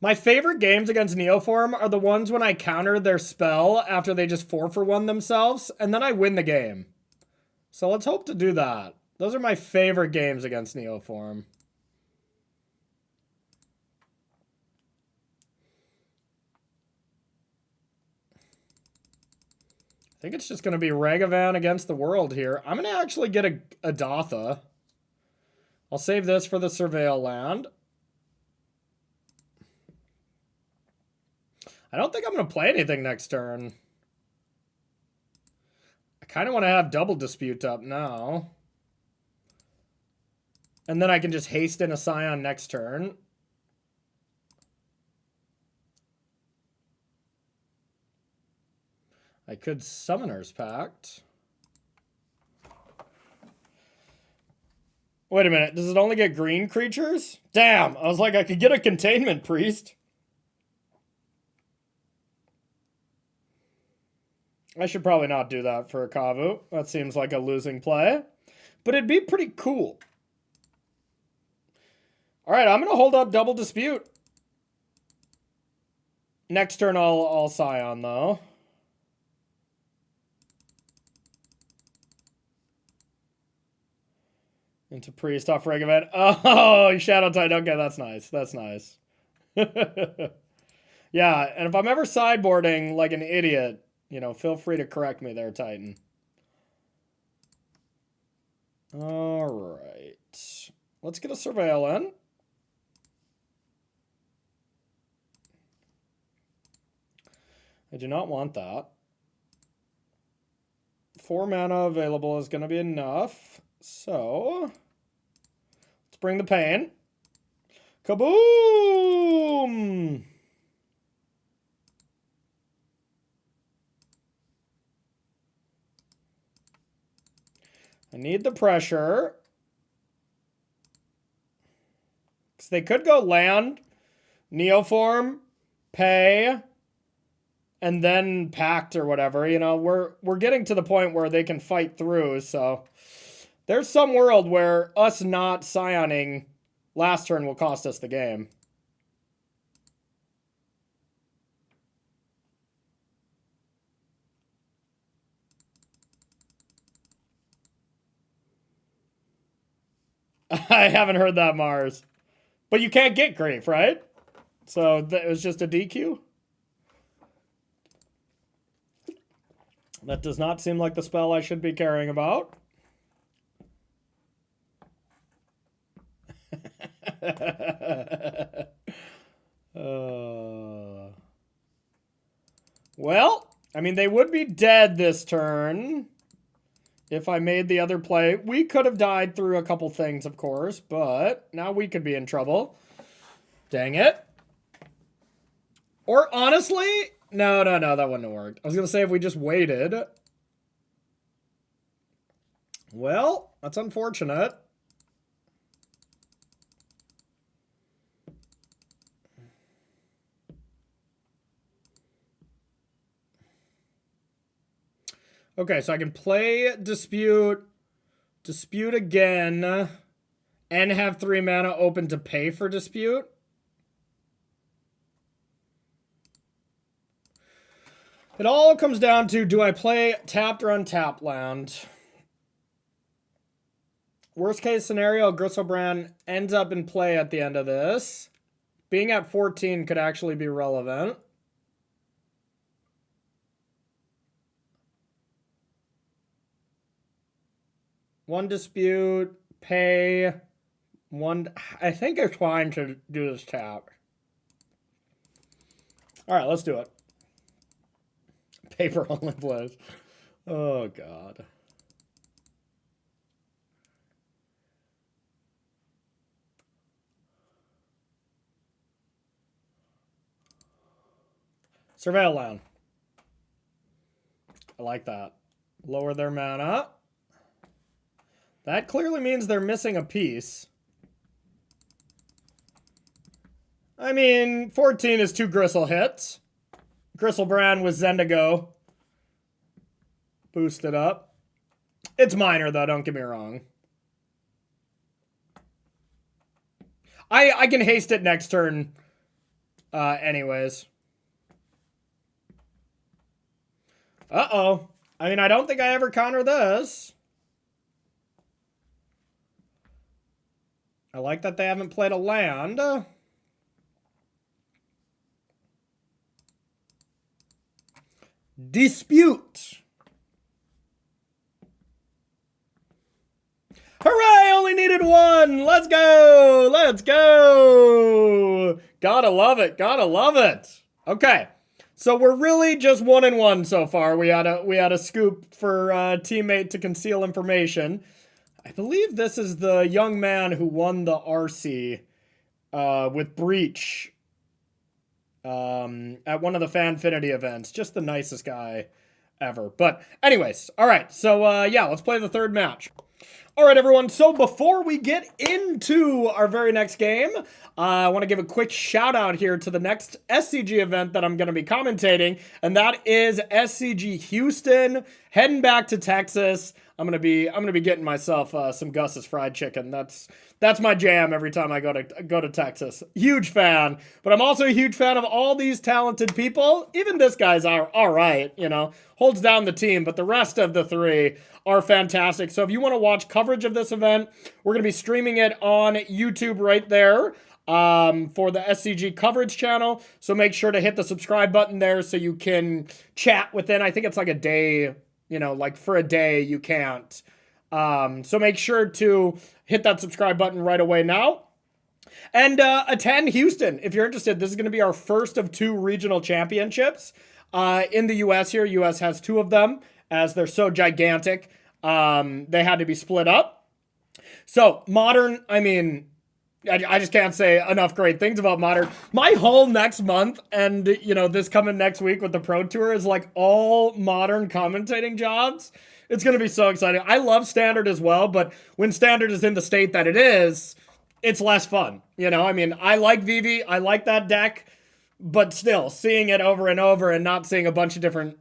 My favorite games against Neoform are the ones when I counter their spell after they just 4-for-1 themselves, and then I win the game. So let's hope to do that. Those are my favorite games against Neoform. I think it's just going to be Ragavan against the world here. I'm going to actually get a Datha. I'll save this for the Surveil land. I don't think I'm going to play anything next turn. I kind of want to have Double Dispute up now. And then I can just haste in a Scion next turn. I could Summoner's Pact. Wait a minute, does it only get green creatures? Damn, I was like, I could get a Containment Priest. I should probably not do that for a Kavu. That seems like a losing play. But it'd be pretty cool. Alright, I'm going to hold up Double Dispute. Next turn I'll Scion, though. Into Priest off Rig Event. Oh, Shadow Titan. Okay, that's nice. That's nice. Yeah, and if I'm ever sideboarding like an idiot, you know, feel free to correct me there, Titan. All right. Let's get a Surveil in. I do not want that. 4 mana available is going to be enough. So, let's bring the pain. Kaboom! I need the pressure. Because they could go land, Neoform, pay, and then Pact or whatever. You know, we're getting to the point where they can fight through, so there's some world where us not Scioning last turn will cost us the game. I haven't heard that, Mars. But you can't get Grief, right? So it was just a DQ? That does not seem like the spell I should be caring about. Well, I mean, they would be dead this turn if I made the other play. We could have died through a couple things, of course, but now we could be in trouble. Dang it. Or honestly, no, that wouldn't have worked. I was going to say if we just waited. Well, that's unfortunate. Okay, so I can play Dispute again, and have 3 mana open to pay for Dispute. It all comes down to, do I play tapped or untapped land? Worst case scenario, Griselbrand ends up in play at the end of this. Being at 14 could actually be relevant. One Dispute, pay, one. I think it's fine to do this tap. All right, let's do it. Paper only plays. Oh, God. Surveil land. I like that. Lower their mana. That clearly means they're missing a piece. I mean, 14 is 2 Gristle hits. Griselbrand with Zendigo boosted up. It's minor, though, don't get me wrong. I can haste it next turn anyways. Uh-oh. I mean, I don't think I ever counter this. I like that they haven't played a land. Dispute. Hooray! Only needed 1. Let's go. Let's go. Gotta love it. Gotta love it. Okay. So we're really just 1-1 so far. We had a scoop for teammate to conceal information. I believe this is the young man who won the RC with Breach at one of the Fanfinity events. Just the nicest guy ever. But anyways, all right. So yeah, let's play the third match. All right, everyone. So before we get into our very next game, I want to give a quick shout out here to the next SCG event that I'm going to be commentating, and that is SCG Houston. Heading back to Texas. I'm gonna be getting myself some Gus's fried chicken. That's my jam every time I go to Texas. Huge fan, but I'm also a huge fan of all these talented people. Even this guy's all right, you know, holds down the team, but the rest of the three are fantastic. So if you want to watch coverage of this event, we're gonna be streaming it on YouTube right there. For the SCG coverage channel. So make sure to hit the subscribe button there so you can chat within, I think it's like a day, you know, like for a day you can't. So make sure to hit that subscribe button right away now. And attend Houston if you're interested. This is going to be our first of 2 regional championships in the US here. US has 2 of them as they're so gigantic. They had to be split up. So Modern, I mean, I just can't say enough great things about Modern. My whole next month and, you know, this coming next week with the Pro Tour is like all Modern commentating jobs. It's going to be so exciting. I love Standard as well, but when Standard is in the state that it is, it's less fun. You know, I mean, I like Vivi. I like that deck, but still seeing it over and over and not seeing a bunch of different,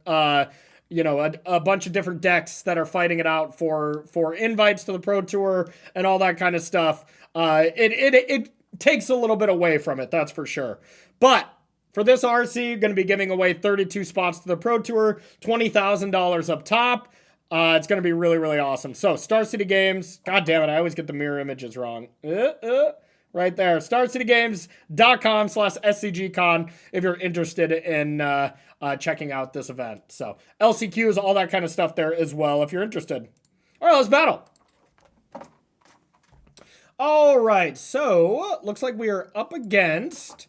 you know, a bunch of different decks that are fighting it out for invites to the Pro Tour and all that kind of stuff. It takes a little bit away from it, that's for sure. But for this RC, you're going to be giving away 32 spots to the Pro Tour, $20,000 up top. It's going to be really, really awesome. So, Star City Games. God damn it, I always get the mirror images wrong. Right there. StarCityGames.com/SCGCon if you're interested in checking out this event. So, LCQs, all that kind of stuff there as well if you're interested. All right, let's battle. All right, so looks like we are up against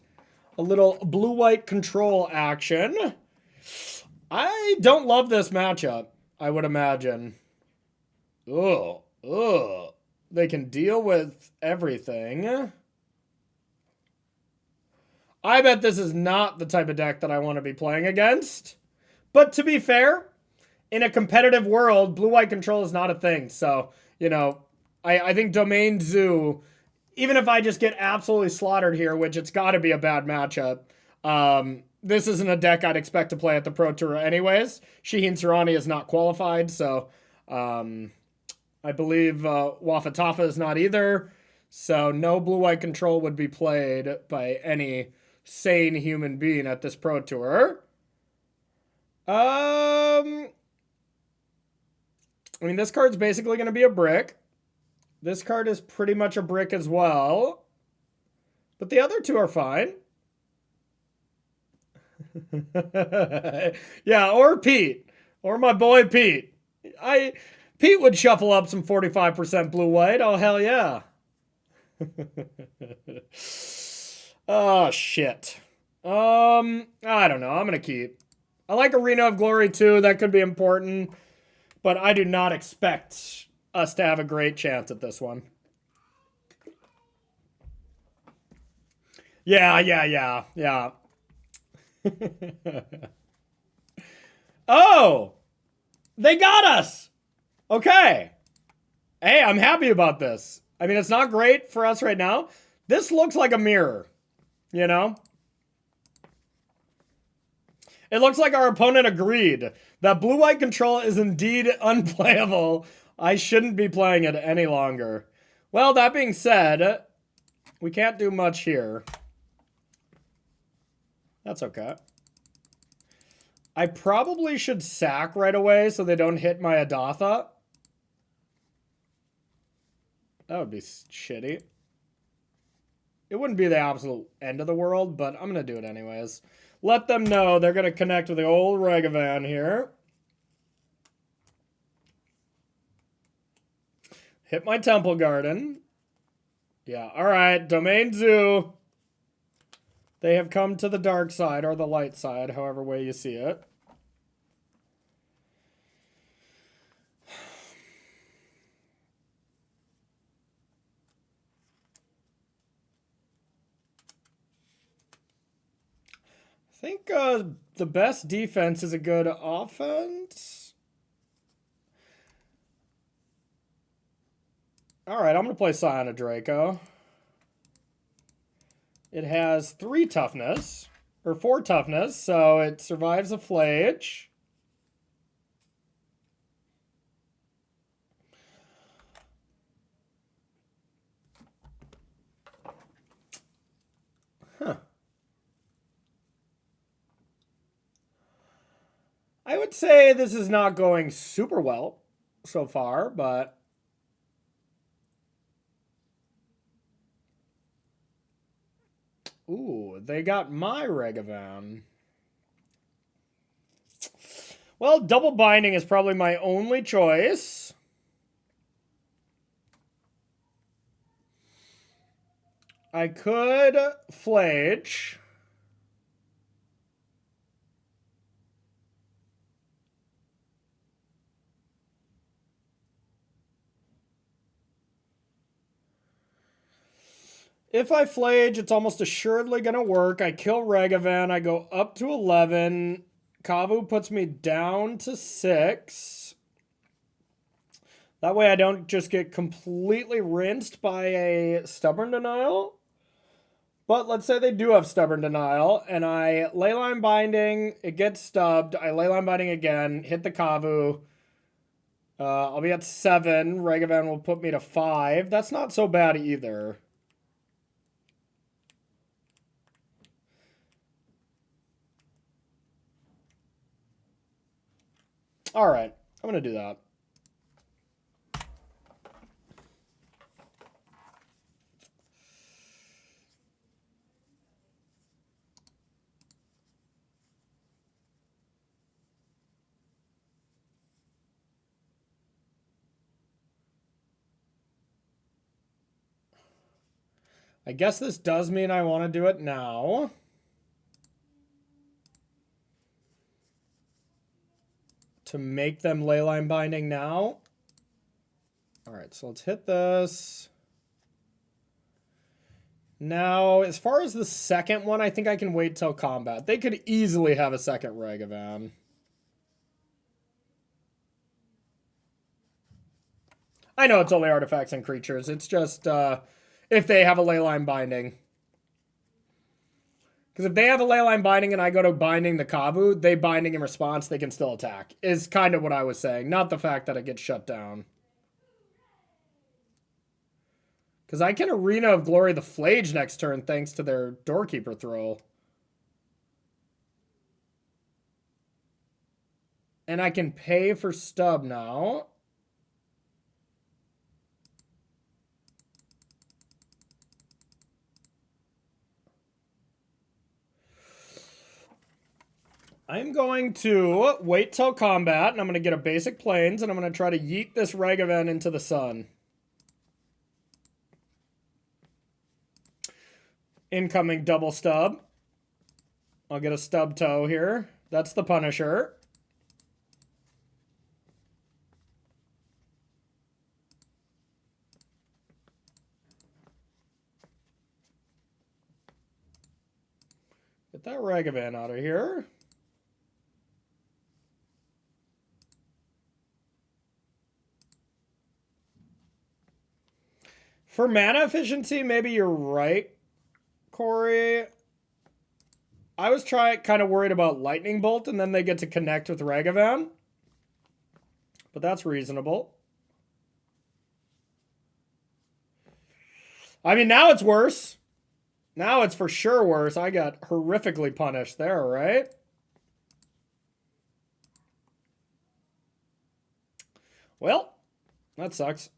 a little blue-white control action. I don't love this matchup, I would imagine. Ugh. They can deal with everything. I bet this is not the type of deck that I want to be playing against. But to be fair, in a competitive world, blue-white control is not a thing. So, you know, I think Domain Zoo, even if I just get absolutely slaughtered here, which it's got to be a bad matchup, this isn't a deck I'd expect to play at the Pro Tour anyways. Shiheen Sarani is not qualified, so I believe Wafatafa is not either. So no blue-white control would be played by any sane human being at this Pro Tour. I mean, this card's basically going to be a brick. This card is pretty much a brick as well. But the other two are fine. Yeah, or Pete. Or my boy Pete. Pete would shuffle up some 45% blue-white. Oh, hell yeah. Oh, shit. I don't know. I'm going to keep. I like Arena of Glory too. That could be important. But I do not expect us to have a great chance at this one. Yeah. Oh! They got us! Okay. Hey, I'm happy about this. I mean, it's not great for us right now. This looks like a mirror. You know? It looks like our opponent agreed that blue-white control is indeed unplayable. I shouldn't be playing it any longer. Well, that being said, we can't do much here. That's okay. I probably should sack right away so they don't hit my Adatha. That would be shitty. It wouldn't be the absolute end of the world, but I'm going to do it anyways. Let them know they're going to connect with the old Regavan here. Hit my Temple Garden. Yeah, alright. Domain Zoo. They have come to the dark side, or the light side, however way you see it. think the best defense is a good offense. Alright, I'm going to play Scion of Draco. It has 3 toughness, or 4 toughness, so it survives a Flage. Huh. I would say this is not going super well so far, but... Ooh, they got my Regavan. Well, double binding is probably my only choice. I could Flage. If I Flage, it's almost assuredly going to work. I kill Regavan. I go up to 11. Kavu puts me down to 6. That way I don't just get completely rinsed by a Stubborn Denial. But let's say they do have Stubborn Denial, and I Leyline Binding, it gets stubbed, I Leyline Binding again, hit the Kavu. I'll be at 7, Regavan will put me to 5. That's not so bad either. Alright, I'm going to do that. I guess this does mean I want to do it now. To make them Leyline Binding now. Alright, so let's hit this. Now, as far as the second one, I think I can wait till combat. They could easily have a second Regavan. I know it's only artifacts and creatures. It's just if they have a Leyline Binding. Because if they have a Leyline Binding and I go to binding the Kavu, they binding in response, they can still attack. Is kind of what I was saying. Not the fact that it gets shut down. Because I can Arena of Glory the Flage next turn thanks to their Doorkeeper throw. And I can pay for stub now. I'm going to wait till combat, and I'm going to get a basic Plains, and I'm going to try to yeet this Regavan into the sun. Incoming double stub. I'll get a stub toe here. That's the Punisher. Get that Regavan out of here. For mana efficiency, maybe you're right, Corey. I was kind of worried about Lightning Bolt, and then they get to connect with Regavan. But that's reasonable. I mean, now it's worse. Now it's for sure worse. I got horrifically punished there, right? Well, that sucks.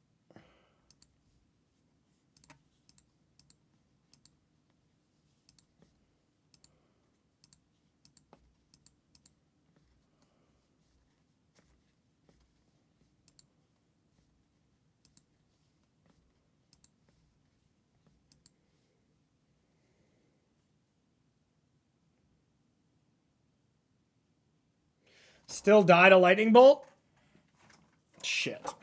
Still died a lightning bolt? Shit.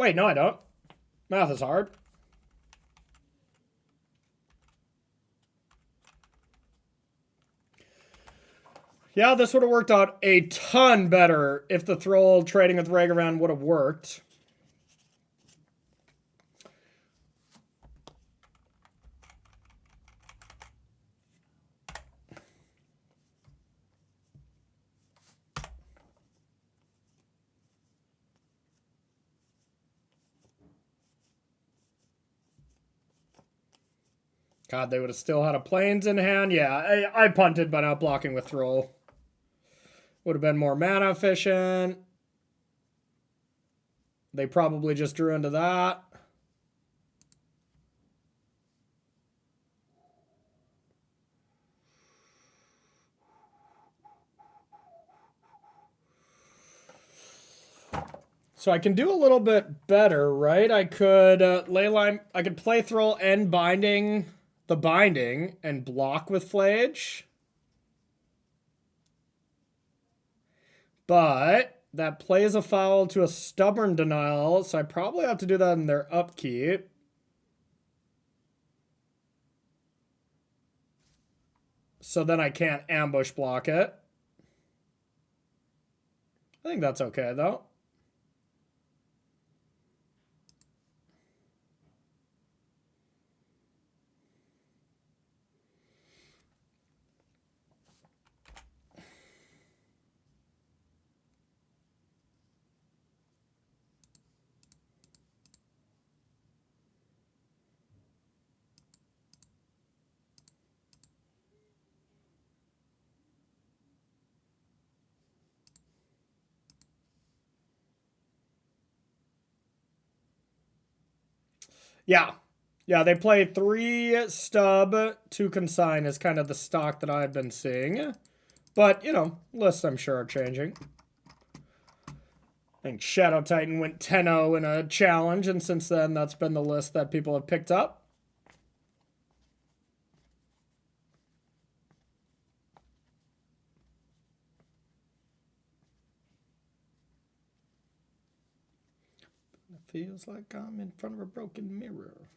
Wait, no, I don't. Math is hard. Yeah, this would have worked out a ton better if the Thrall trading with Ragavan would have worked. God, they would have still had a Plains in hand. Yeah, I punted by not blocking with Thrall. Would have been more mana efficient. They probably just drew into that. So I can do a little bit better, right? I could Leyline. I could play Thrall and Binding the Binding and block with Flage. But that plays a foul to a Stubborn Denial, so I probably have to do that in their upkeep. So then I can't ambush block it. I think that's okay, though. Yeah. Yeah, they play 3 stub, 2 consign is kind of the stock that I've been seeing. But, you know, lists I'm sure are changing. I think Shadow Titan went 10-0 in a challenge, and since then that's been the list that people have picked up. It feels like I'm in front of a broken mirror.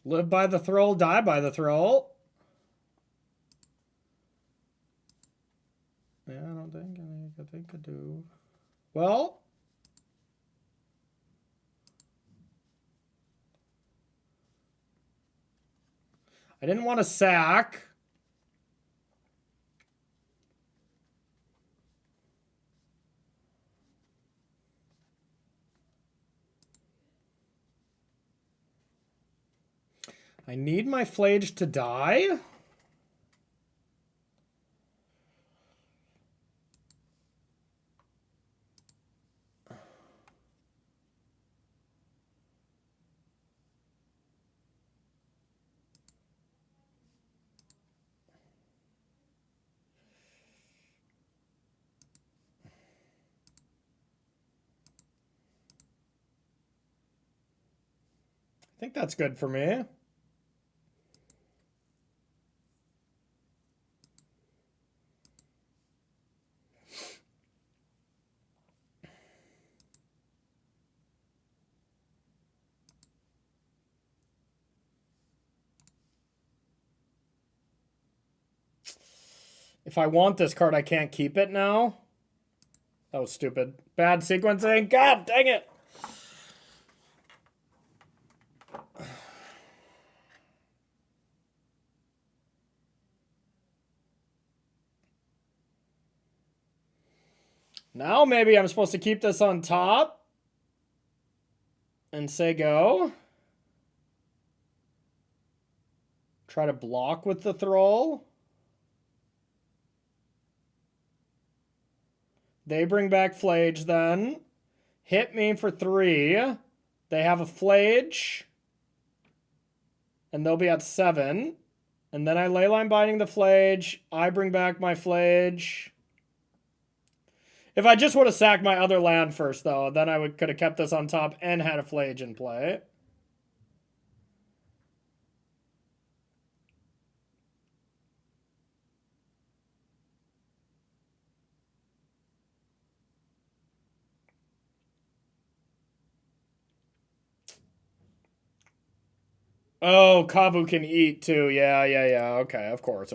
Live by the Thrall, die by the Thrall. Yeah, I don't think I do. Well, I didn't want to sack. I need my Flage to die. I think that's good for me. If I want this card, I can't keep it now. That was stupid. Bad sequencing. God dang it. Now maybe I'm supposed to keep this on top and say go. Try to block with the Thrall. They bring back Flage then. Hit me for 3. They have a Flage. And they'll be at 7. And then I Leyline Binding the Flage. I bring back my Flage. If I just would have sacked my other land first, though, then I could have kept this on top and had a Flage in play. Oh, Kavu can eat too. Yeah. Okay, of course.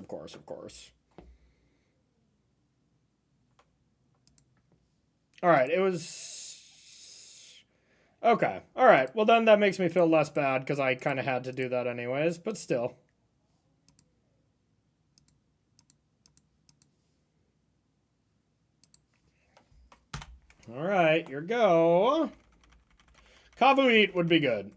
Alright, it was... Okay, alright. Well, then that makes me feel less bad, because I kind of had to do that anyways, but still. Alright, here go. Kavu eat would be good.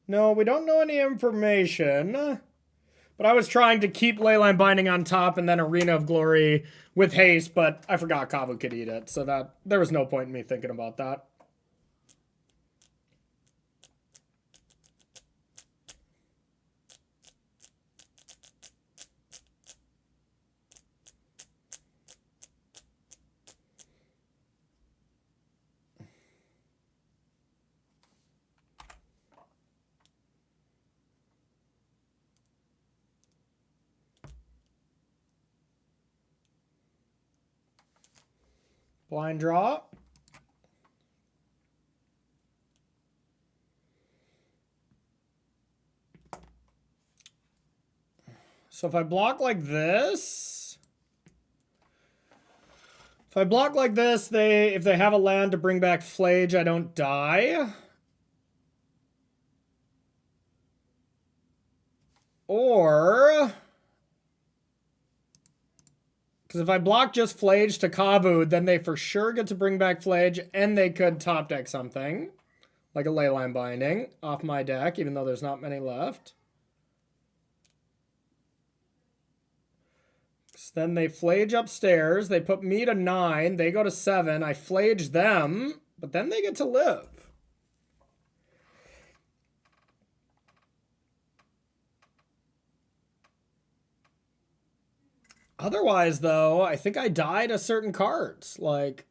No, we don't know any information. But I was trying to keep Leyline Binding on top and then Arena of Glory with haste, but I forgot Kavu could eat it, so that there was no point in me thinking about that. Blind draw. So if I block like this... If I block like this, if they have a land to bring back Flage, I don't die. Or... Because if I block just Flage to Kavu, then they for sure get to bring back Flage, and they could top deck something. Like a Leyline Binding off my deck, even though there's not many left. So then they Flage upstairs, they put me to 9, they go to 7, I Flage them, but then they get to live. Otherwise, though, I think I die to certain cards. Like...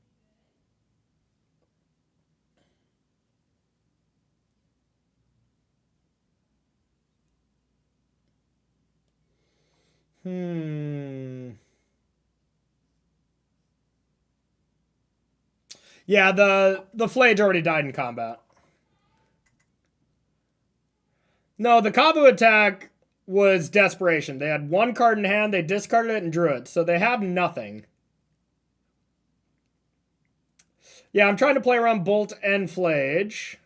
Yeah, the Flage already died in combat. No, the Kavu attack was desperation. They had one card in hand, they discarded it and drew it. So they have nothing. Yeah, I'm trying to play around Bolt and Flage.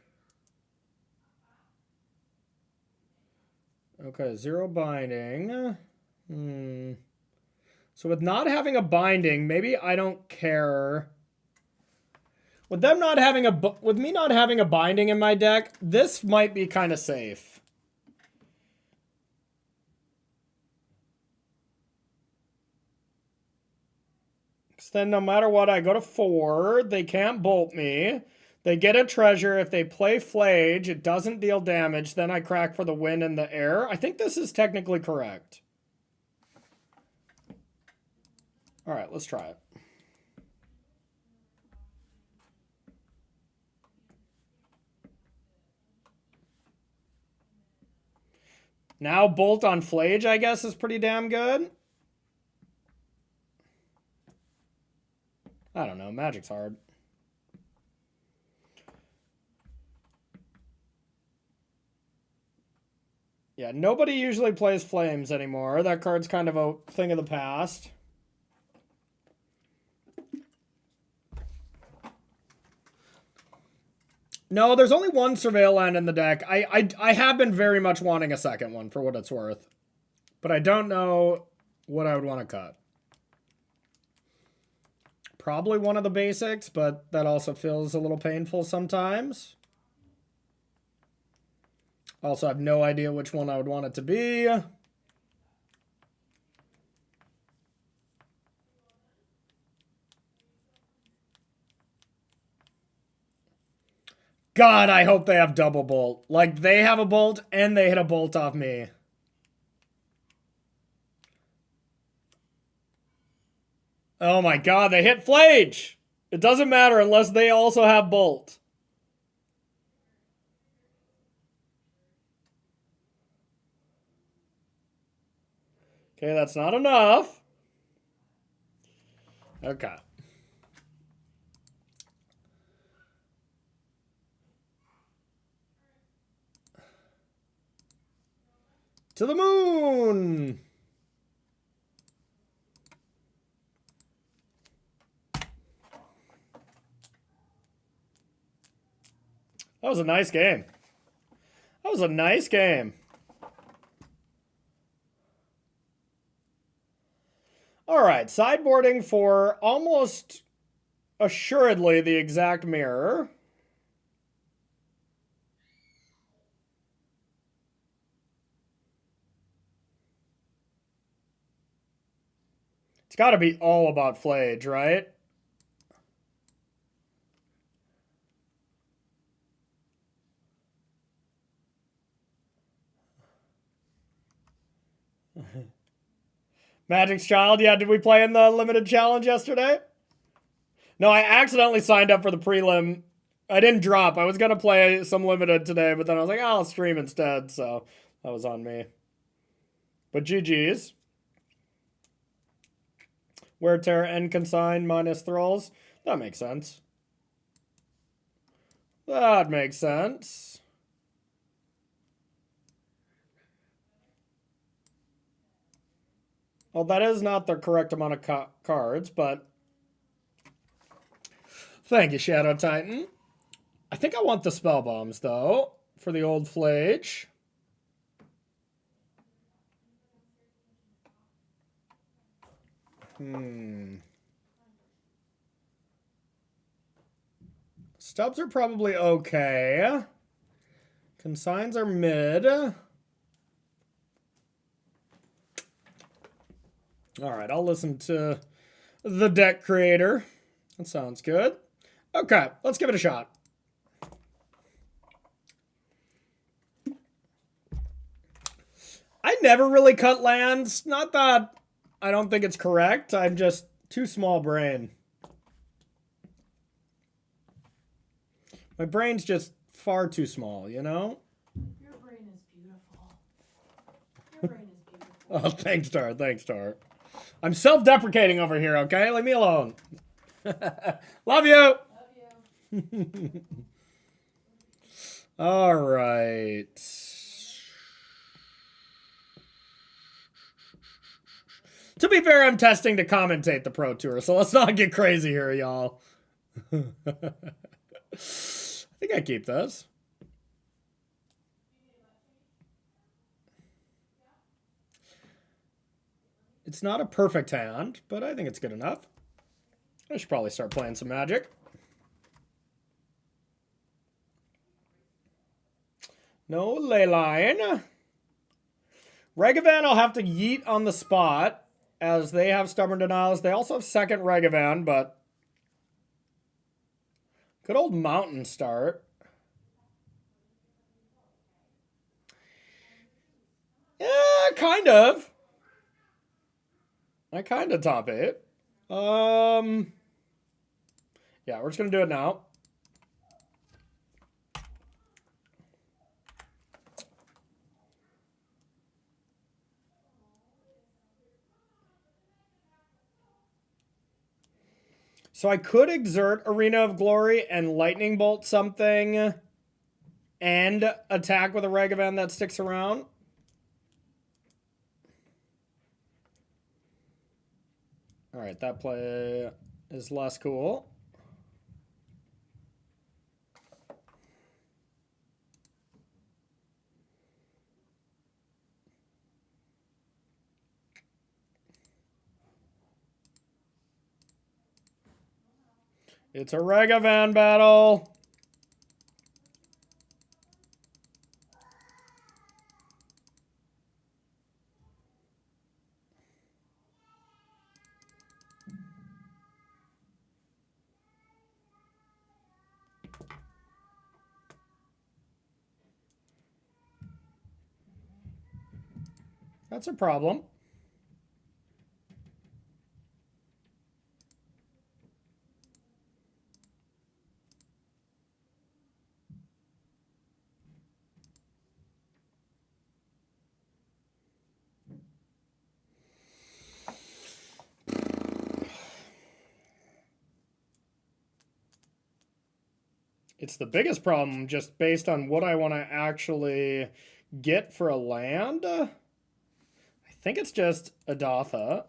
Okay, 0 binding. So with not having a binding, maybe I don't care. With them not having with me not having a binding in my deck, this might be kind of safe. Because then no matter what, I go to 4. They can't bolt me. They get a treasure. If they play Flage, it doesn't deal damage. Then I crack for the win in the air. I think this is technically correct. All right, let's try it. Now Bolt on Flage, I guess, is pretty damn good. I don't know. Magic's hard. Yeah, nobody usually plays Flames anymore. That card's kind of a thing of the past. No, there's only one Surveil land in the deck. I have been very much wanting a second one, for what it's worth. But I don't know what I would want to cut. Probably one of the basics, but that also feels a little painful sometimes. Also have no idea which one I would want it to be. God, I hope they have double bolt. Like, they have a bolt and they hit a bolt off me. Oh my god, they hit Flage! It doesn't matter unless they also have bolt. Okay, that's not enough. Okay. To the moon! That was a nice game. That was a nice game. All right, sideboarding for almost assuredly the exact mirror. It's got to be all about Flage, right? Magic's Child, yeah, did we play in the limited challenge yesterday? No, I accidentally signed up for the prelim. I didn't drop. I was going to play some limited today, but then I was like, oh, I'll stream instead, so that was on me. But GG's. Wear Tear and Consign minus Thralls. That makes sense. That makes sense. Well, that is not the correct amount of cards, but... Thank you, Shadow Titan. I think I want the Spellbombs, though, for the old Flage. Stubs are probably okay. Consigns are mid. All right, I'll listen to the deck creator. That sounds good. Okay, let's give it a shot. I never really cut lands. Not that I don't think it's correct. I'm just too small brain. My brain's just far too small, you know? Your brain is beautiful. Your brain is beautiful. Oh, thanks, Tar. Thanks, Tar. I'm self-deprecating over here, okay? Leave me alone. Love you. Love you. All right. To be fair, I'm testing to commentate the Pro Tour, so let's not get crazy here, y'all. I think I keep this. It's not a perfect hand, but I think it's good enough. I should probably start playing some Magic. No Leyline. Regavan I'll have to yeet on the spot, as they have Stubborn Denials. They also have second Regavan, but... Good old Mountain start. Yeah, kind of. I kind of top 8. Yeah, we're just going to do it now. So I could exert Arena of Glory and Lightning Bolt something and attack with a Regavan that sticks around. All right, that play is less cool. It's a Regavan battle. That's a problem. It's the biggest problem just based on what I want to actually get for a land. I think it's just Adatha.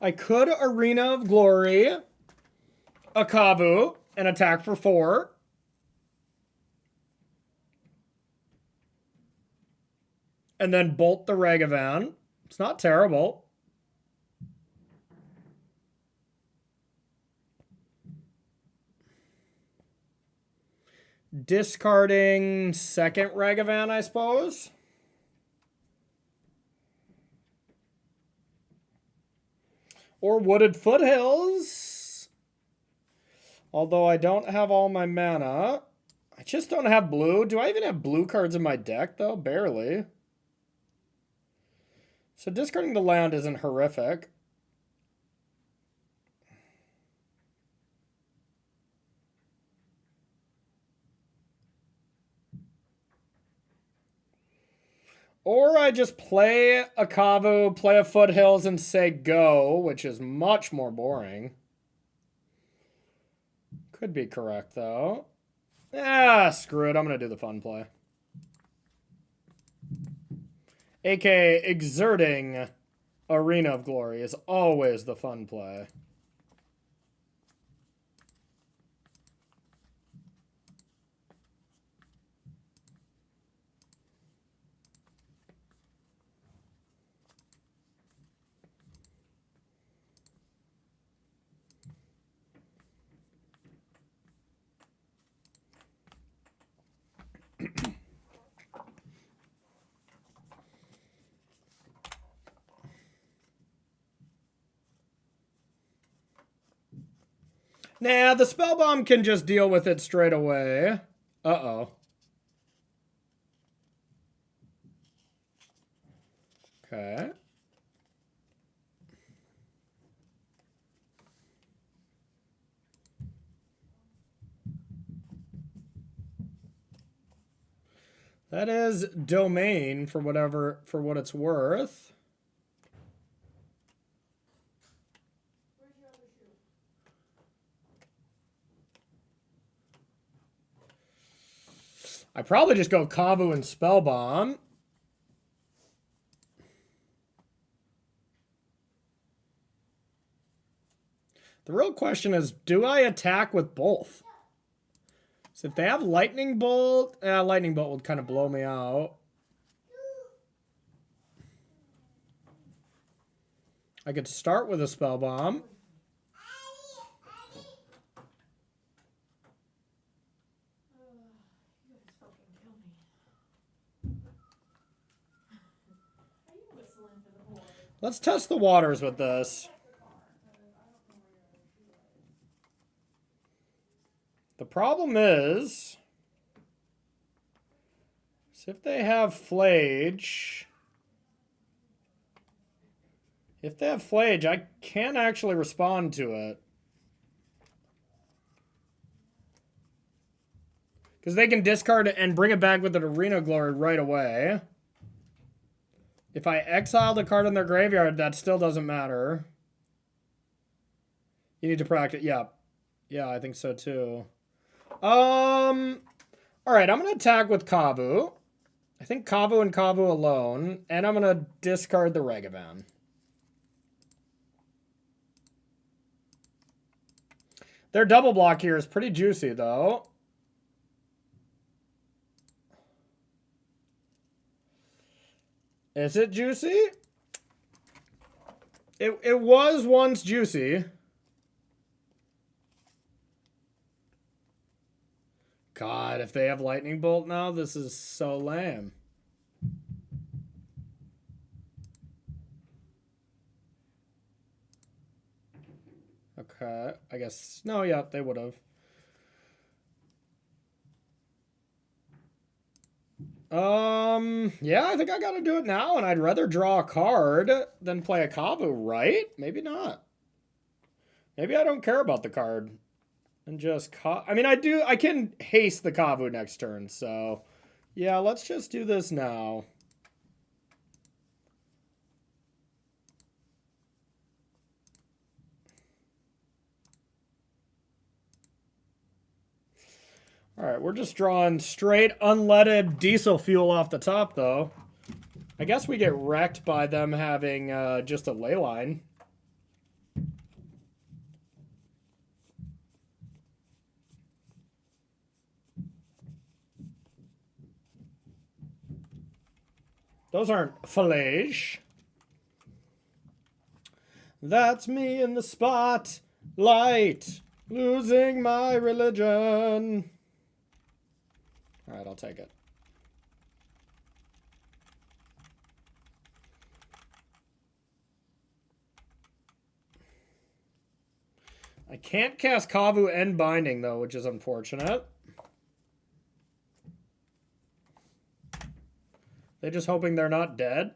I could Arena of Glory, Akavu, and attack for 4. And then bolt the Ragavan. It's not terrible. Discarding second Ragavan, I suppose. Or Wooded Foothills. Although I don't have all my mana. I just don't have blue. Do I even have blue cards in my deck, though? Barely. So discarding the land isn't horrific. Or I just play a Kavu, play a Foothills, and say go, which is much more boring. Could be correct, though. Ah, screw it. I'm going to do the fun play. A.K.A. exerting Arena of Glory is always the fun play. Nah, the Spellbomb can just deal with it straight away. Uh-oh. Okay. That is domain for what it's worth. Where's your other shoe? I probably just go Kavu and Spellbomb. The real question is, do I attack with both? So if they have Lightning Bolt, Lightning Bolt would kind of blow me out. I could start with a Spellbomb. You guys fucking kill me. Are you whistling for the boy? Let's test the waters with this. The problem is if they have Flage, I can't actually respond to it. Because they can discard it and bring it back with an Arena Glory right away. If I exile the card in their graveyard, that still doesn't matter. You need to practice. Yeah. Yeah, I think so too. Alright, I'm going to attack with Kavu. I think Kavu and Kavu alone. And I'm going to discard the Ragavan. Their double block here is pretty juicy, though. Is it juicy? It was once juicy. God, if they have lightning bolt now, this is so lame. Okay, I guess no, yeah, they would have. Yeah, I think I gotta do it now, and I'd rather draw a card than play a Kavu, right? Maybe not. Maybe I don't care about the card. And just I mean, I can haste the Kavu next turn, so yeah, let's just do this now. All right, we're just drawing straight unleaded diesel fuel off the top, though. I guess we get wrecked by them having just a ley line. Those aren't fillage. That's me in the spotlight, losing my religion. All right, I'll take it. I can't cast Kavu and Binding, though, which is unfortunate. They're just hoping they're not dead.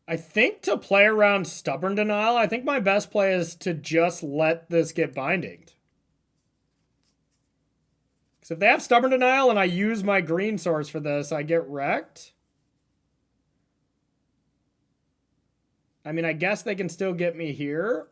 I think to play around Stubborn Denial, I think my best play is to just let this get binding. Because if they have Stubborn Denial and I use my green source for this, I get wrecked. I mean, I guess they can still get me here.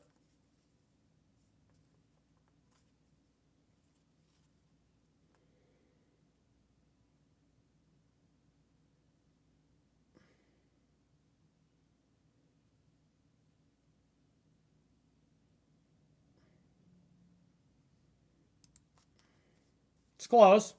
It's close.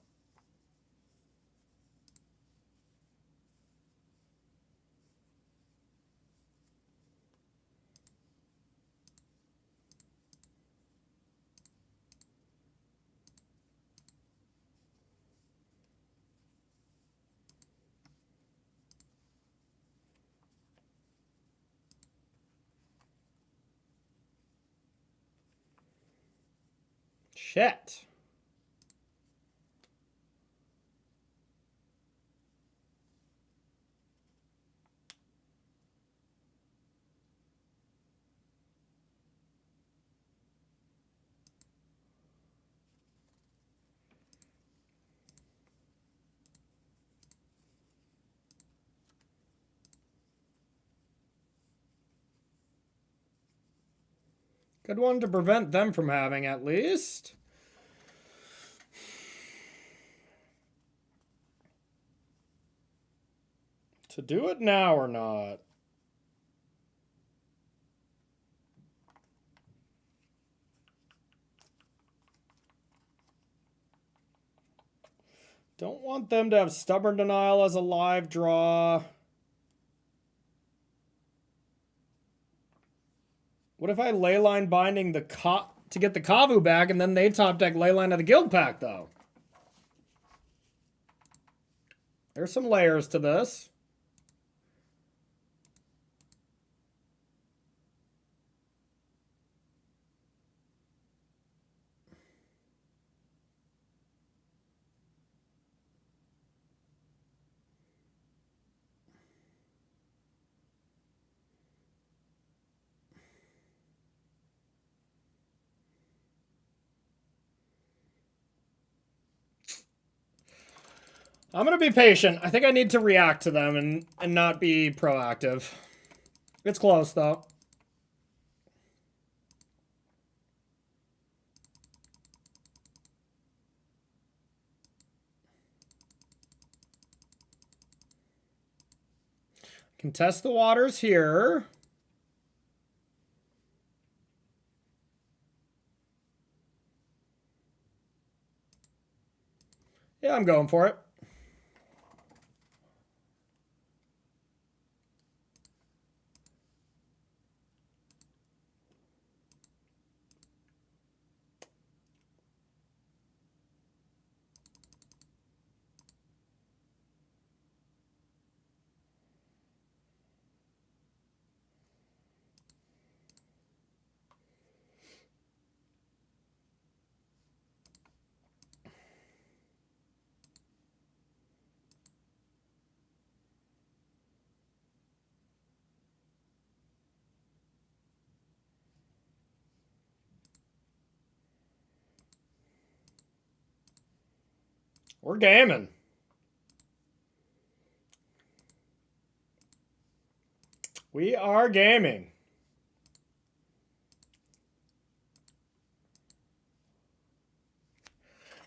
Shit. Good one to prevent them from having, at least. To do it now or not? Don't want them to have Stubborn Denial as a live draw. What if I Leyline Binding the to get the Kavu back, and then they top deck Leyline of the Guild Pack, though? There's some layers to this. I'm going to be patient. I think I need to react to them and not be proactive. It's close, though. Can test the waters here. Yeah, I'm going for it. We're gaming. We are gaming.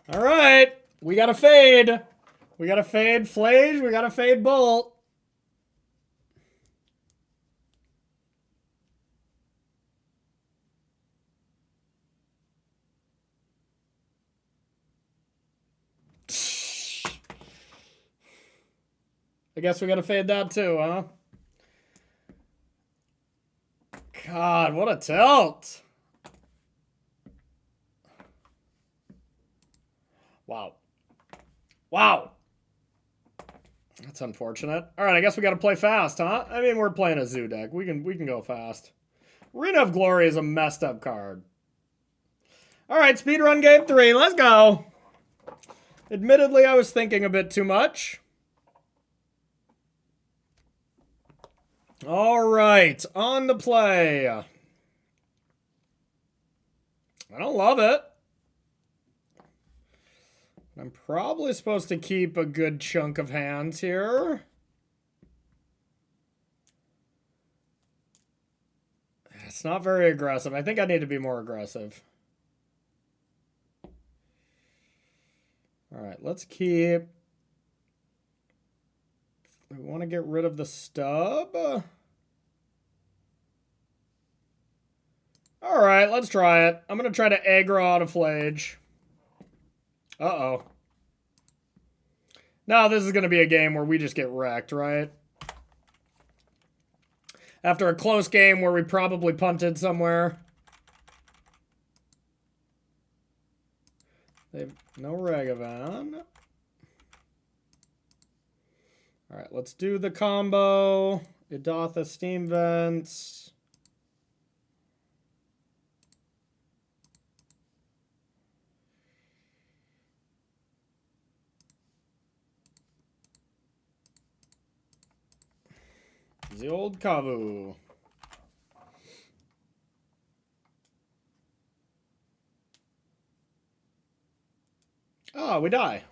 All right. We got a fade. We got a fade Flage. We got a fade Bolt. I guess we got to fade that too, huh? God, what a tilt. Wow. Wow. That's unfortunate. All right, I guess we got to play fast, huh? I mean, we're playing a zoo deck. We can go fast. Arena of Glory is a messed up card. All right, speedrun game 3. Let's go. Admittedly, I was thinking a bit too much. All right, on the play. I don't love it. I'm probably supposed to keep a good chunk of hands here. It's not very aggressive. I think I need to be more aggressive. All right, let's keep... We want to get rid of the stub. All right, let's try it. I'm going to try to aggro out a Flage. Uh-oh. Now this is going to be a game where we just get wrecked, right? After a close game where we probably punted somewhere. They've no Ragavan. All right, let's do the combo. Idatha Steam Vents. The old Kavu. Oh, we die.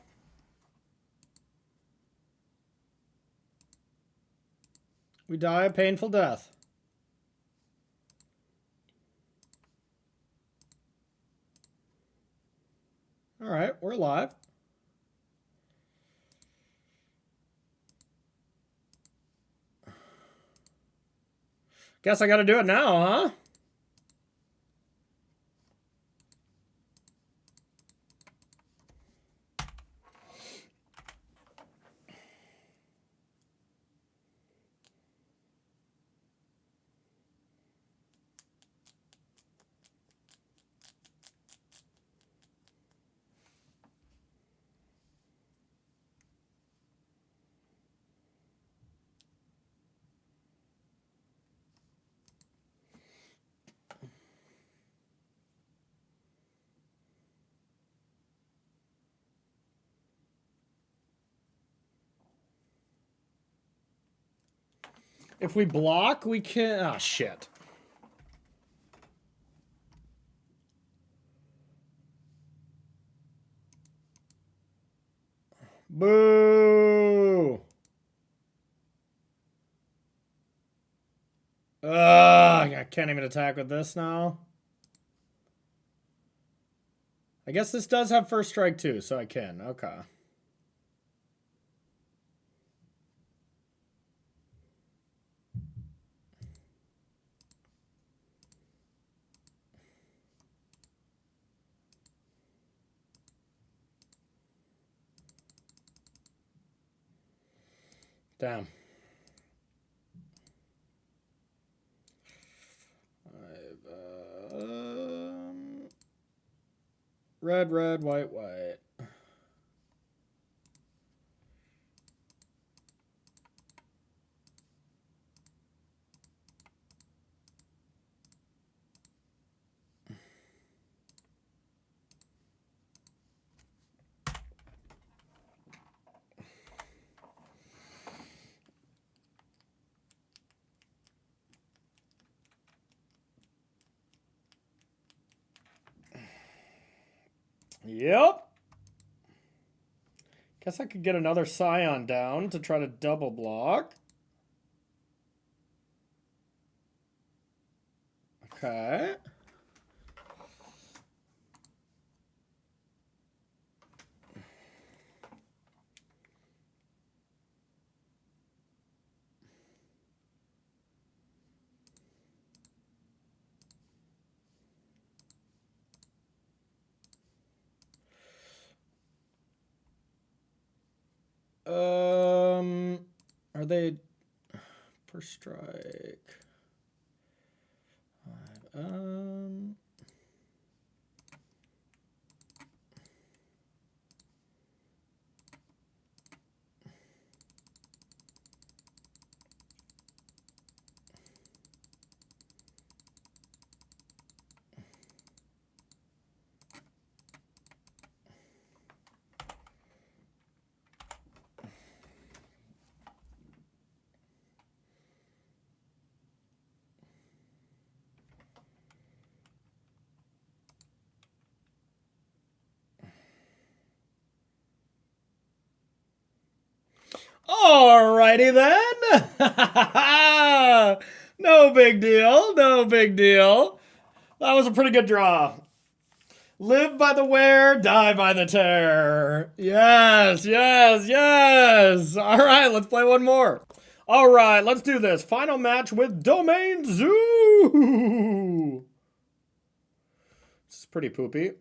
We die a painful death. All right, we're alive. Guess I gotta do it now, huh? If we block, we can... Oh, shit. Boo! I can't even attack with this now. I guess this does have first strike too, so I can. Okay. Damn. Red, red, white, white. Yep. Guess I could get another Scion down to try to double block. Okay. Are they first strike? Alrighty then. No big deal. No big deal. That was a pretty good draw. Live by the wear, die by the tear. Yes, yes, yes. All right, let's play one more. All right, let's do this. Final match with Domain Zoo. This is pretty poopy.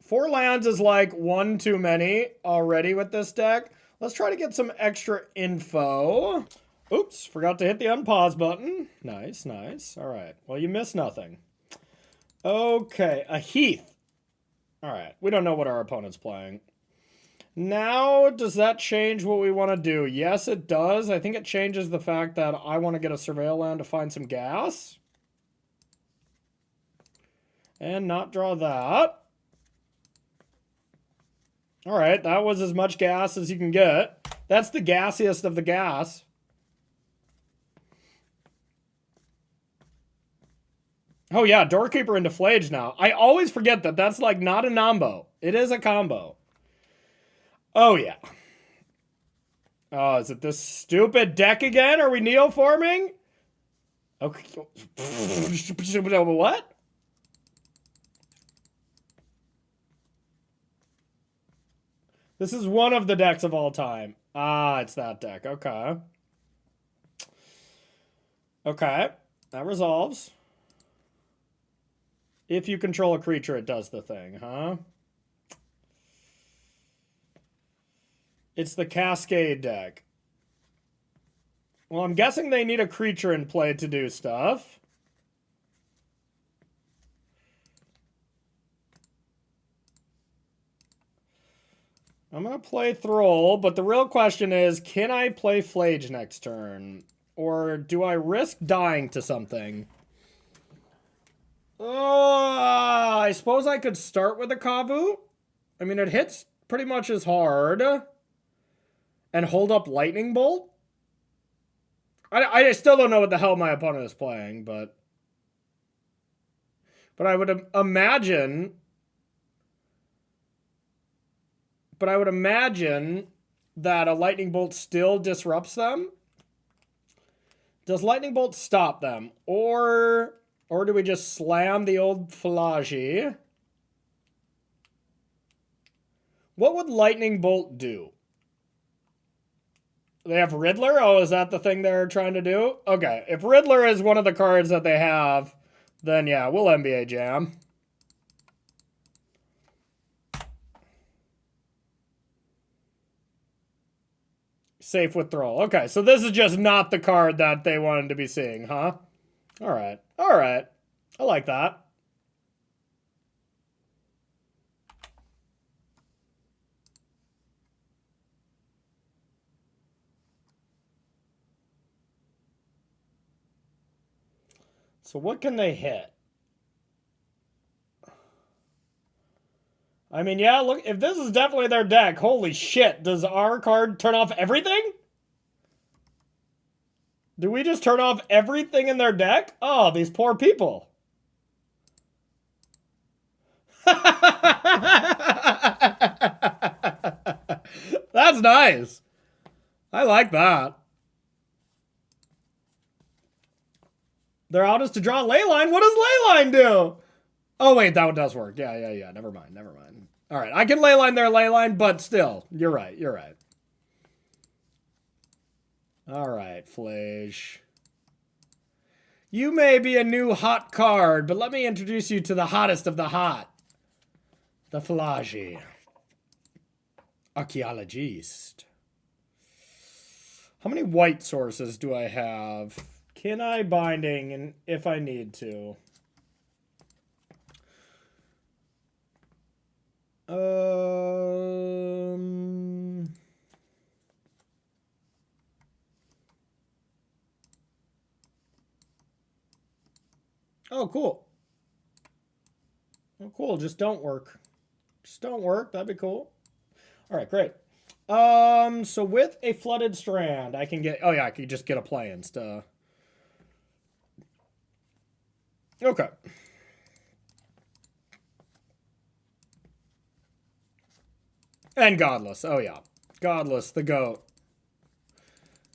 4 lands is like 1 too many already with this deck. Let's try to get some extra info. Oops, forgot to hit the unpause button. Nice, nice. All right, well, you missed nothing. Okay, a Heath. All right, we don't know what our opponent's playing. Now, does that change what we want to do? Yes, it does. I think it changes the fact that I want to get a Surveil land to find some gas. And not draw that. All right, that was as much gas as you can get. That's the gassiest of the gas. Oh yeah, Doorkeeper into Flage now. I always forget that that's like not a nombo. It is a combo. Oh yeah. Oh, is it this stupid deck again? Are we neoforming? Okay. What? This is one of the decks of all time. Ah, it's that deck. Okay. Okay. That resolves. If you control a creature, it does the thing, huh? It's the Cascade deck. Well, I'm guessing they need a creature in play to do stuff. I'm going to play Thrall, but the real question is, can I play Flage next turn? Or do I risk dying to something? Oh, I suppose I could start with a Kavu. I mean, it hits pretty much as hard. And hold up Lightning Bolt. I still don't know what the hell my opponent is playing, but I would imagine... But I would imagine that a Lightning Bolt still disrupts them. Does Lightning Bolt stop them? Or do we just slam the old Flagi? What would Lightning Bolt do? They have Riddler? Oh, is that the thing they're trying to do? Okay, if Riddler is one of the cards that they have, then yeah, we'll NBA Jam. Safe withdrawal. Okay, so this is just not the card that they wanted to be seeing, huh? All right. All right. I like that. So what can they hit? I mean, yeah, look, if this is definitely their deck, holy shit, does our card turn off everything? Do we just turn off everything in their deck? Oh, these poor people. That's nice. I like that. Their out is to draw Leyline. What does Leyline do? Oh, wait, that one does work. Yeah. Never mind. All right, I can Leyline their Leyline, but still, you're right. All right, Flash. You may be a new hot card, but let me introduce you to the hottest of the hot. The Flagi. Archaeologist. How many white sources do I have? Can I binding and if I need to? Oh, cool. Oh, cool. Just don't work. That'd be cool. All right, great. So with a flooded strand, I can get. Oh yeah, I could just get a play and stuff. Okay. And Godless. Oh yeah, Godless, the goat.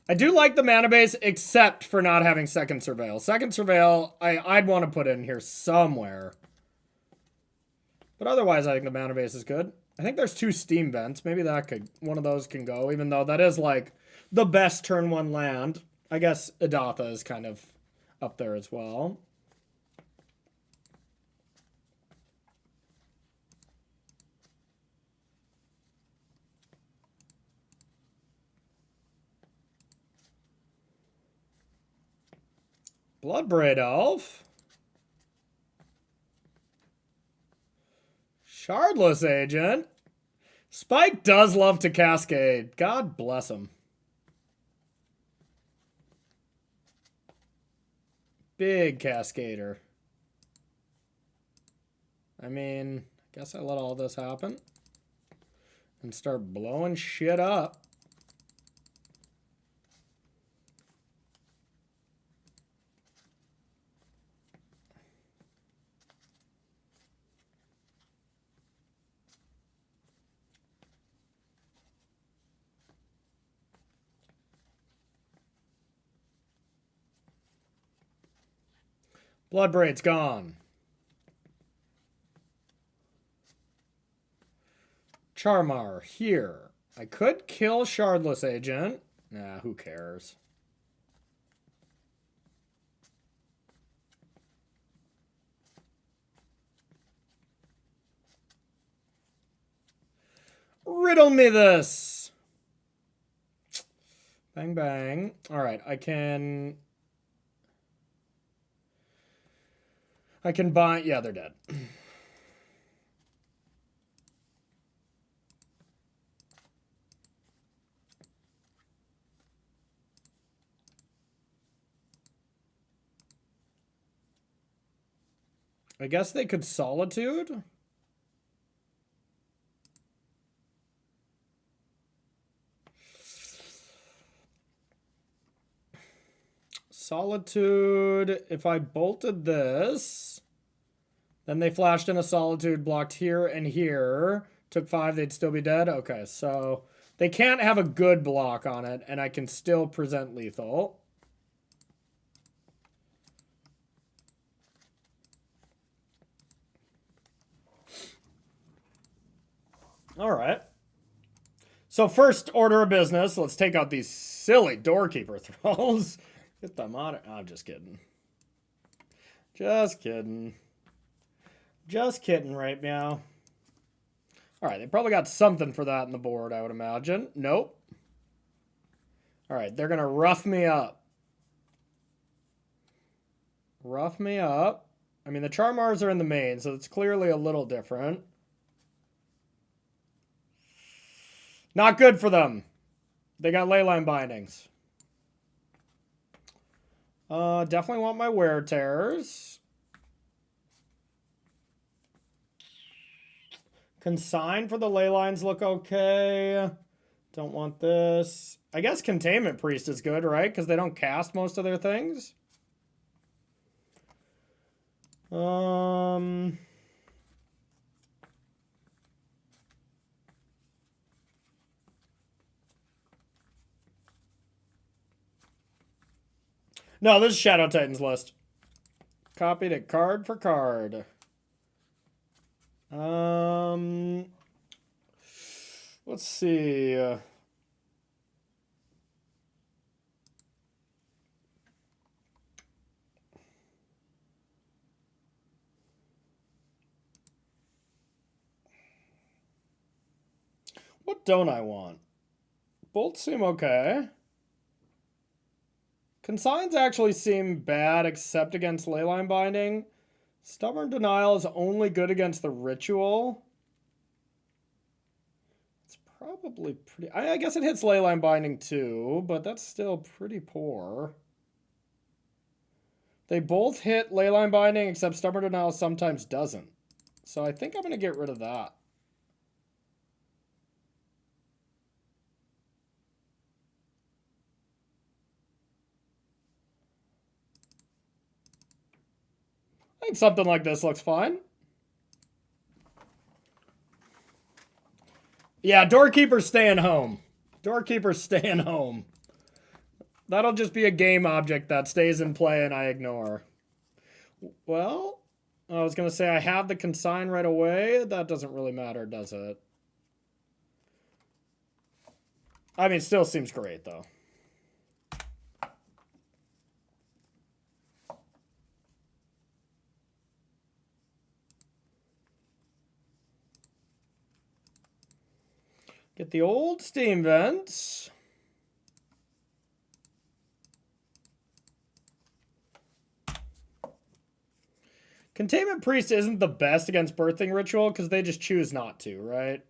I do like the mana base, except for not having Second Surveil. Second Surveil, I'd want to put in here somewhere. But otherwise, I think the mana base is good. I think there's 2 Steam Vents. Maybe that could, one of those can go, even though that is like the best turn 1 land. I guess Adatha is kind of up there as well. Bloodbraid Elf. Shardless Agent. Spike does love to Cascade. God bless him. Big Cascader. I mean, I guess I let all this happen. And start blowing shit up. Bloodbraid's gone. Charmar, here. I could kill Shardless Agent. Nah, who cares? Riddle me this. Bang, bang. All right, I can buy... Yeah, they're dead. I guess they could Solitude. Solitude, if I bolted this, then they flashed in a Solitude, blocked here and here, took 5, they'd still be dead? Okay, so they can't have a good block on it, and I can still present lethal. All right. So first order of business, let's take out these silly Doorkeeper Thralls. Get them on it. Oh, I'm just kidding. Just kidding. Just kidding right now. All right, they probably got something for that in the board, I would imagine. Nope. All right, they're going to rough me up. Rough me up. I mean, the Charmars are in the main, so it's clearly a little different. Not good for them. They got Leyline Bindings. Definitely want my Wear Terrors. Consign for the Leylines look okay. Don't want this. I guess Containment Priest is good, right? Because they don't cast most of their things. No, this is Shadow Titans list. Copied it card for card. Let's see. What don't I want? Bolts seem okay. Consigns actually seem bad except against Leyline Binding. Stubborn Denial is only good against the Ritual. It's probably pretty... I guess it hits Leyline Binding too, but that's still pretty poor. They both hit Leyline Binding, except Stubborn Denial sometimes doesn't. So I think I'm going to get rid of that. I think something like this looks fine. Yeah, Doorkeeper's staying home. Doorkeeper's staying home. That'll just be a game object that stays in play and I ignore. Well, I was going to say I have the consign right away. That doesn't really matter, does it? I mean, still seems great, though. Get the old steam vents. Containment Priest isn't the best against Birthing Ritual because they just choose not to, right?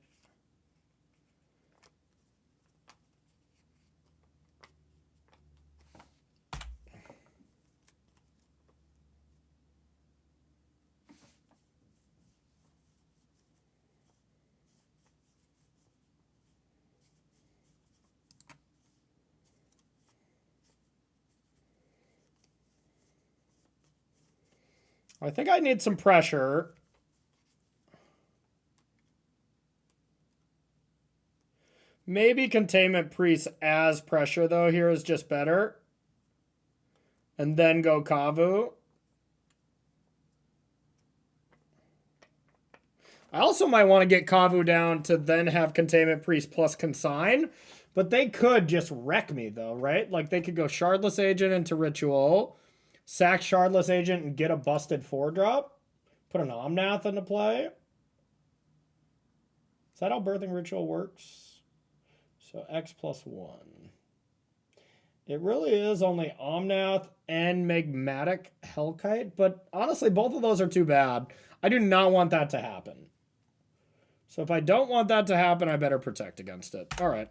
I think I need some pressure. Maybe Containment Priest as pressure, though, here is just better. And then go Kavu. I also might want to get Kavu down to then have Containment Priest plus Consign. But they could just wreck me, though, right? Like, they could go Shardless Agent into Ritual, sack Shardless Agent and get a busted 4-drop. Put an Omnath into play. Is that how Birthing Ritual works? So X plus 1. It really is only Omnath and Magmatic Hellkite, but honestly, both of those are too bad. I do not want that to happen. So if I don't want that to happen, I better protect against it. All right.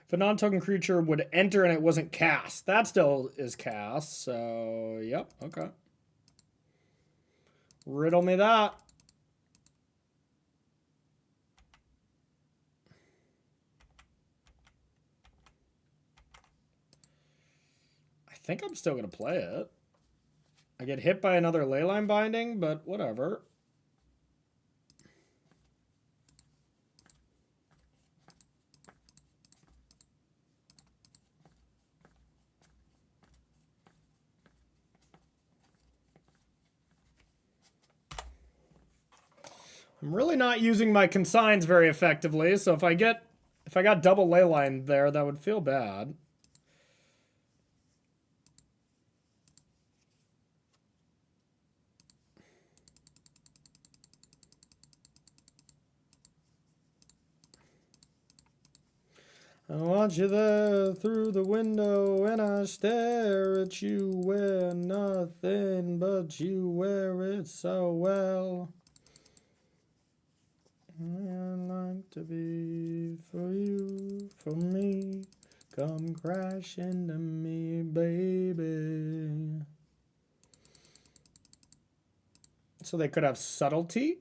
If a non-token creature would enter and it wasn't cast, that still is cast. So, yep, okay. Riddle me that. I think I'm still going to play it. I get hit by another Leyline Binding, but whatever. I'm really not using my consigns very effectively, so if I got double Leyline there, that would feel bad. I watch you there through the window and I stare at you, wear nothing but you wear it so well. I'd like to be for you, for me. Come crash into me, baby. So they could have subtlety.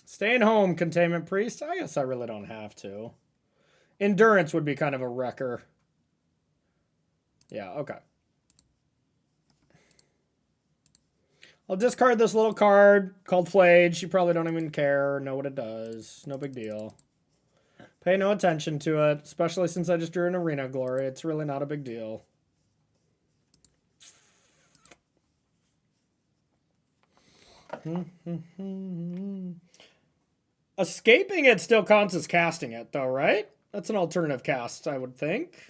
Staying home, Containment Priest. I guess I really don't have to. Endurance would be kind of a wrecker. Yeah, okay. I'll discard this little card called Flage. You probably don't even care or know what it does. No big deal. Pay no attention to it, especially since I just drew an Arena Glory. It's really not a big deal. Escaping it still counts as casting it, though, right? That's an alternative cast, I would think.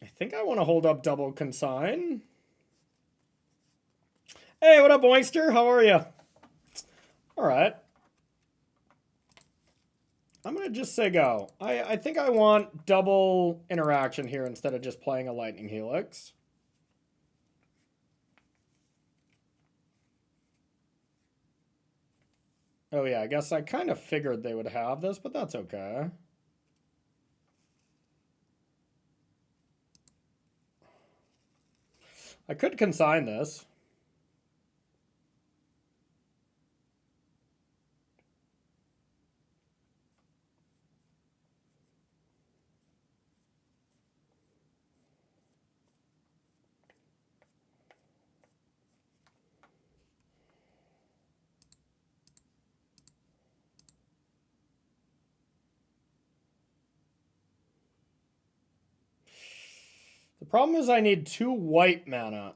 I think I want to hold up double consign. Hey, what up, Oyster? How are you? All right. I'm going to just say go. I think I want double interaction here instead of just playing a Lightning Helix. Oh yeah, I guess I kind of figured they would have this, but that's okay. I could consign this. The problem is I need 2 white mana.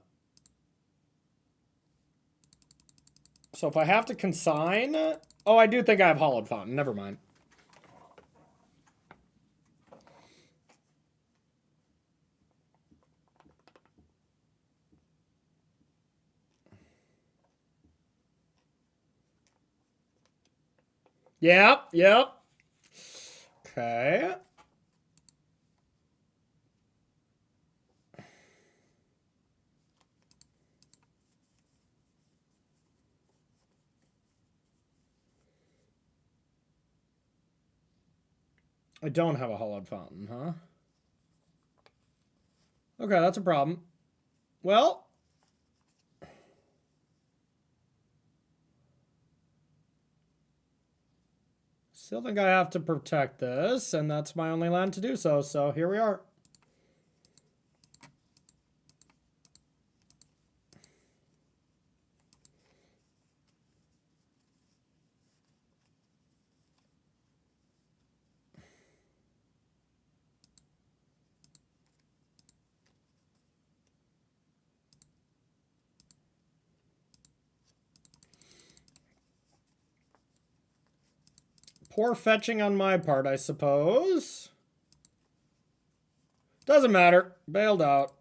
So if I have to consign... Oh, I do think I have Hollowed Fountain. Never mind. Yep. Okay. I don't have a Hollowed Fountain, huh? Okay, that's a problem. Well... Still think I have to protect this, and that's my only land to do so, so here we are. Poor fetching on my part, I suppose. Doesn't matter. Bailed out.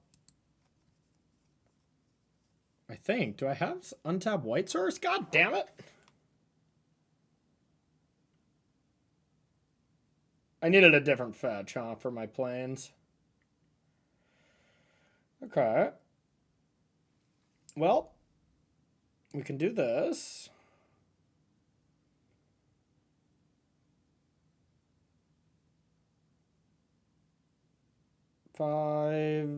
I think. Do I have untap white source? God damn it. I needed a different fetch, huh, for my planes. Okay. Well, we can do this. Five,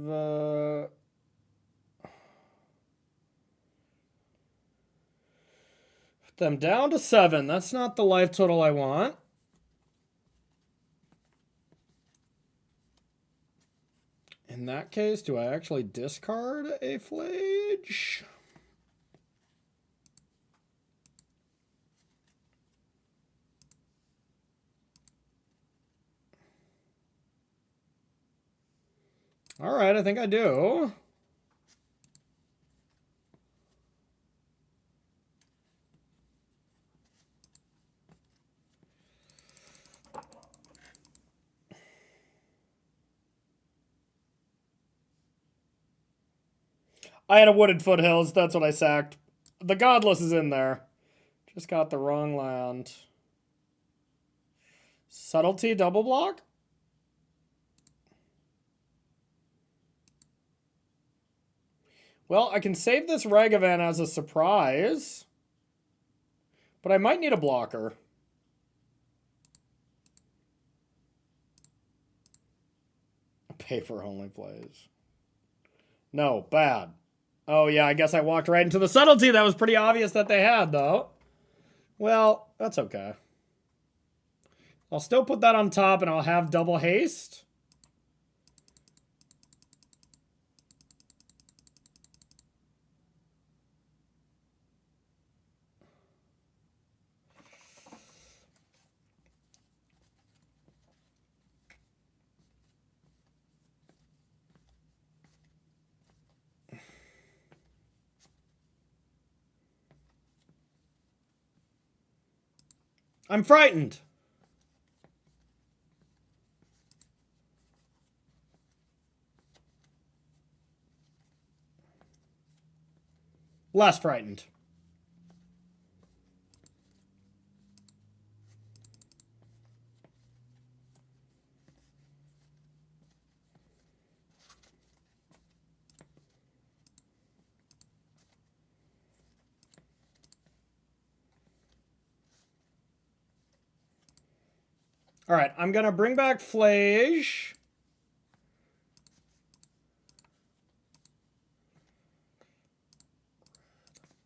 put them down to 7. That's not the life total I want. In that case, do I actually discard a Flage? All right, I think I do. I had a Wooded Foothills. That's what I sacked. The Godless is in there. Just got the wrong land. Subtlety double block? Well, I can save this Ragavan as a surprise. But I might need a blocker. Paper only plays. No, bad. Oh yeah, I guess I walked right into the subtlety. That was pretty obvious that they had, though. Well, that's okay. I'll still put that on top and I'll have double haste. I'm frightened. Less frightened. All right, I'm going to bring back Flage.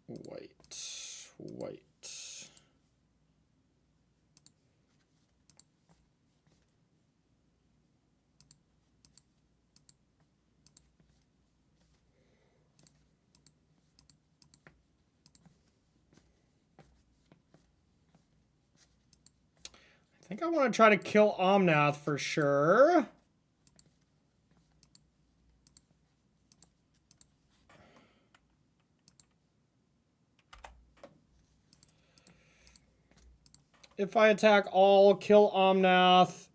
White. I think I want to try to kill Omnath for sure. If I attack all, kill Omnath,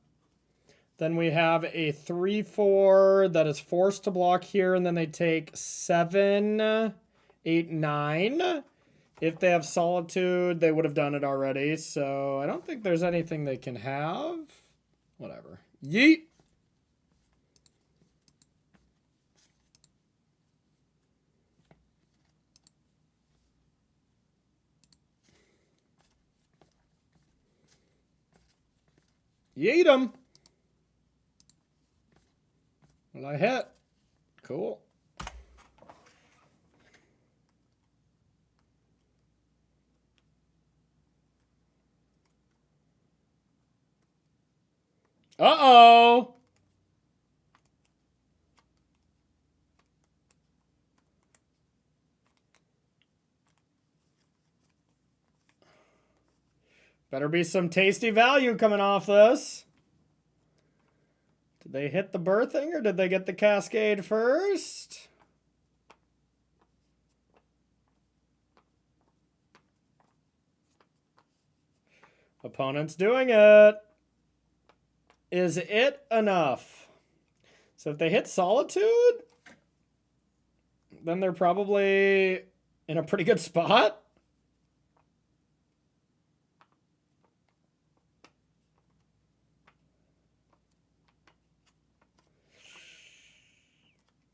then we have a 3/4 that is forced to block here, and then they take 7, 8, 9. If they have Solitude, they would have done it already, so I don't think there's anything they can have. Whatever. Yeet! Yeet 'em! Well, I hit. Cool. Uh-oh! Better be some tasty value coming off this. Did they hit the birthing or did they get the Cascade first? Opponent's doing it. Is it enough? So if they hit Solitude, then they're probably in a pretty good spot.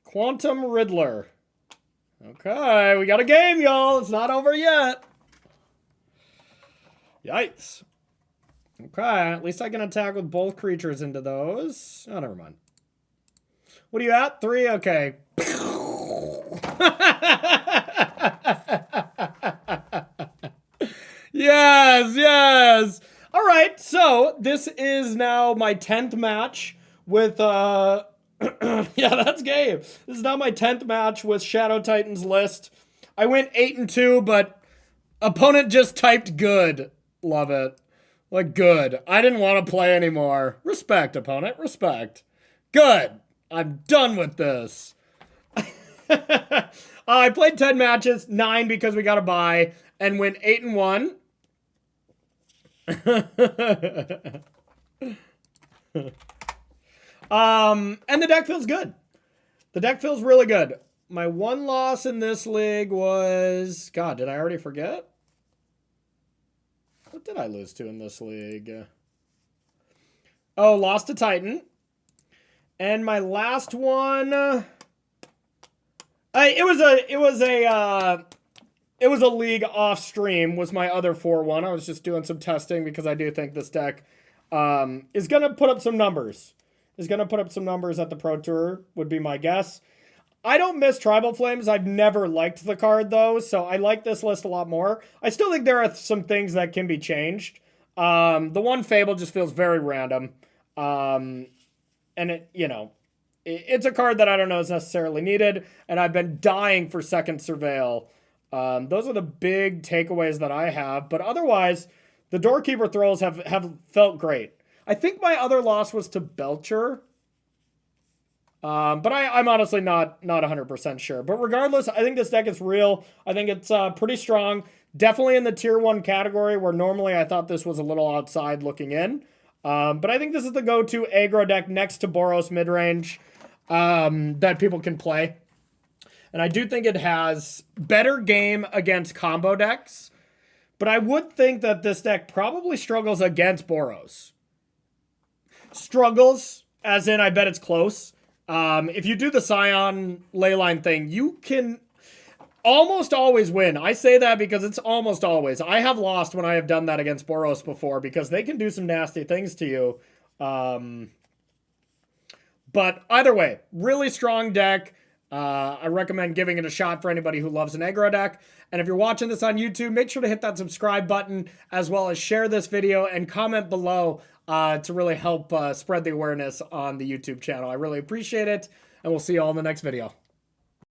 Quantum Riddler. Okay, we got a game, y'all. It's not over yet. Yikes. Okay, at least I can attack with both creatures into those. Oh, never mind. What are you at? 3? Okay. Yes. All right, so this is now my 10th match with, yeah, that's game. This is now my 10th match with Shadow Titan's list. I went 8-2, but opponent just typed good. Love it. Like, good. I didn't want to play anymore. Respect, opponent. Respect. Good. I'm done with this. I played 10 matches, 9 because we got a bye, and went 8-1. And the deck feels good. The deck feels really good. my one loss in this league was... God, did I already forget? What did I lose to in this league? Oh, lost to Titan. And my last one... it was a league off stream, was my other 4-1. I was just doing some testing because I do think this deck is going to put up some numbers. Is going to put up some numbers at the Pro Tour, would be my guess. I don't miss Tribal Flames. I've never liked the card, though, so I like this list a lot more. I still think there are some things that can be changed. The one Fable just feels very random. And it, you know, it's a card that I don't know is necessarily needed, and I've been dying for second Surveil. Those are the big takeaways that I have, but otherwise, the Doorkeeper throws have felt great. I think my other loss was to Belcher. But I'm honestly not 100% sure. But regardless, I think this deck is real. I think it's pretty strong. Definitely in the tier 1 category, where normally I thought this was a little outside looking in. But I think this is the go-to aggro deck next to Boros midrange that people can play. And I do think it has better game against combo decks. But I would think that this deck probably struggles against Boros. Struggles, as in I bet it's close. If you do the Scion Leyline thing, you can almost always win. I say that because it's almost always. I have lost when I have done that against Boros before because they can do some nasty things to you. But either way, really strong deck. I recommend giving it a shot for anybody who loves an aggro deck. And if you're watching this on YouTube, make sure to hit that subscribe button as well as share this video and comment below to really help spread the awareness on the YouTube channel. I really appreciate it, and we'll see you all in the next video.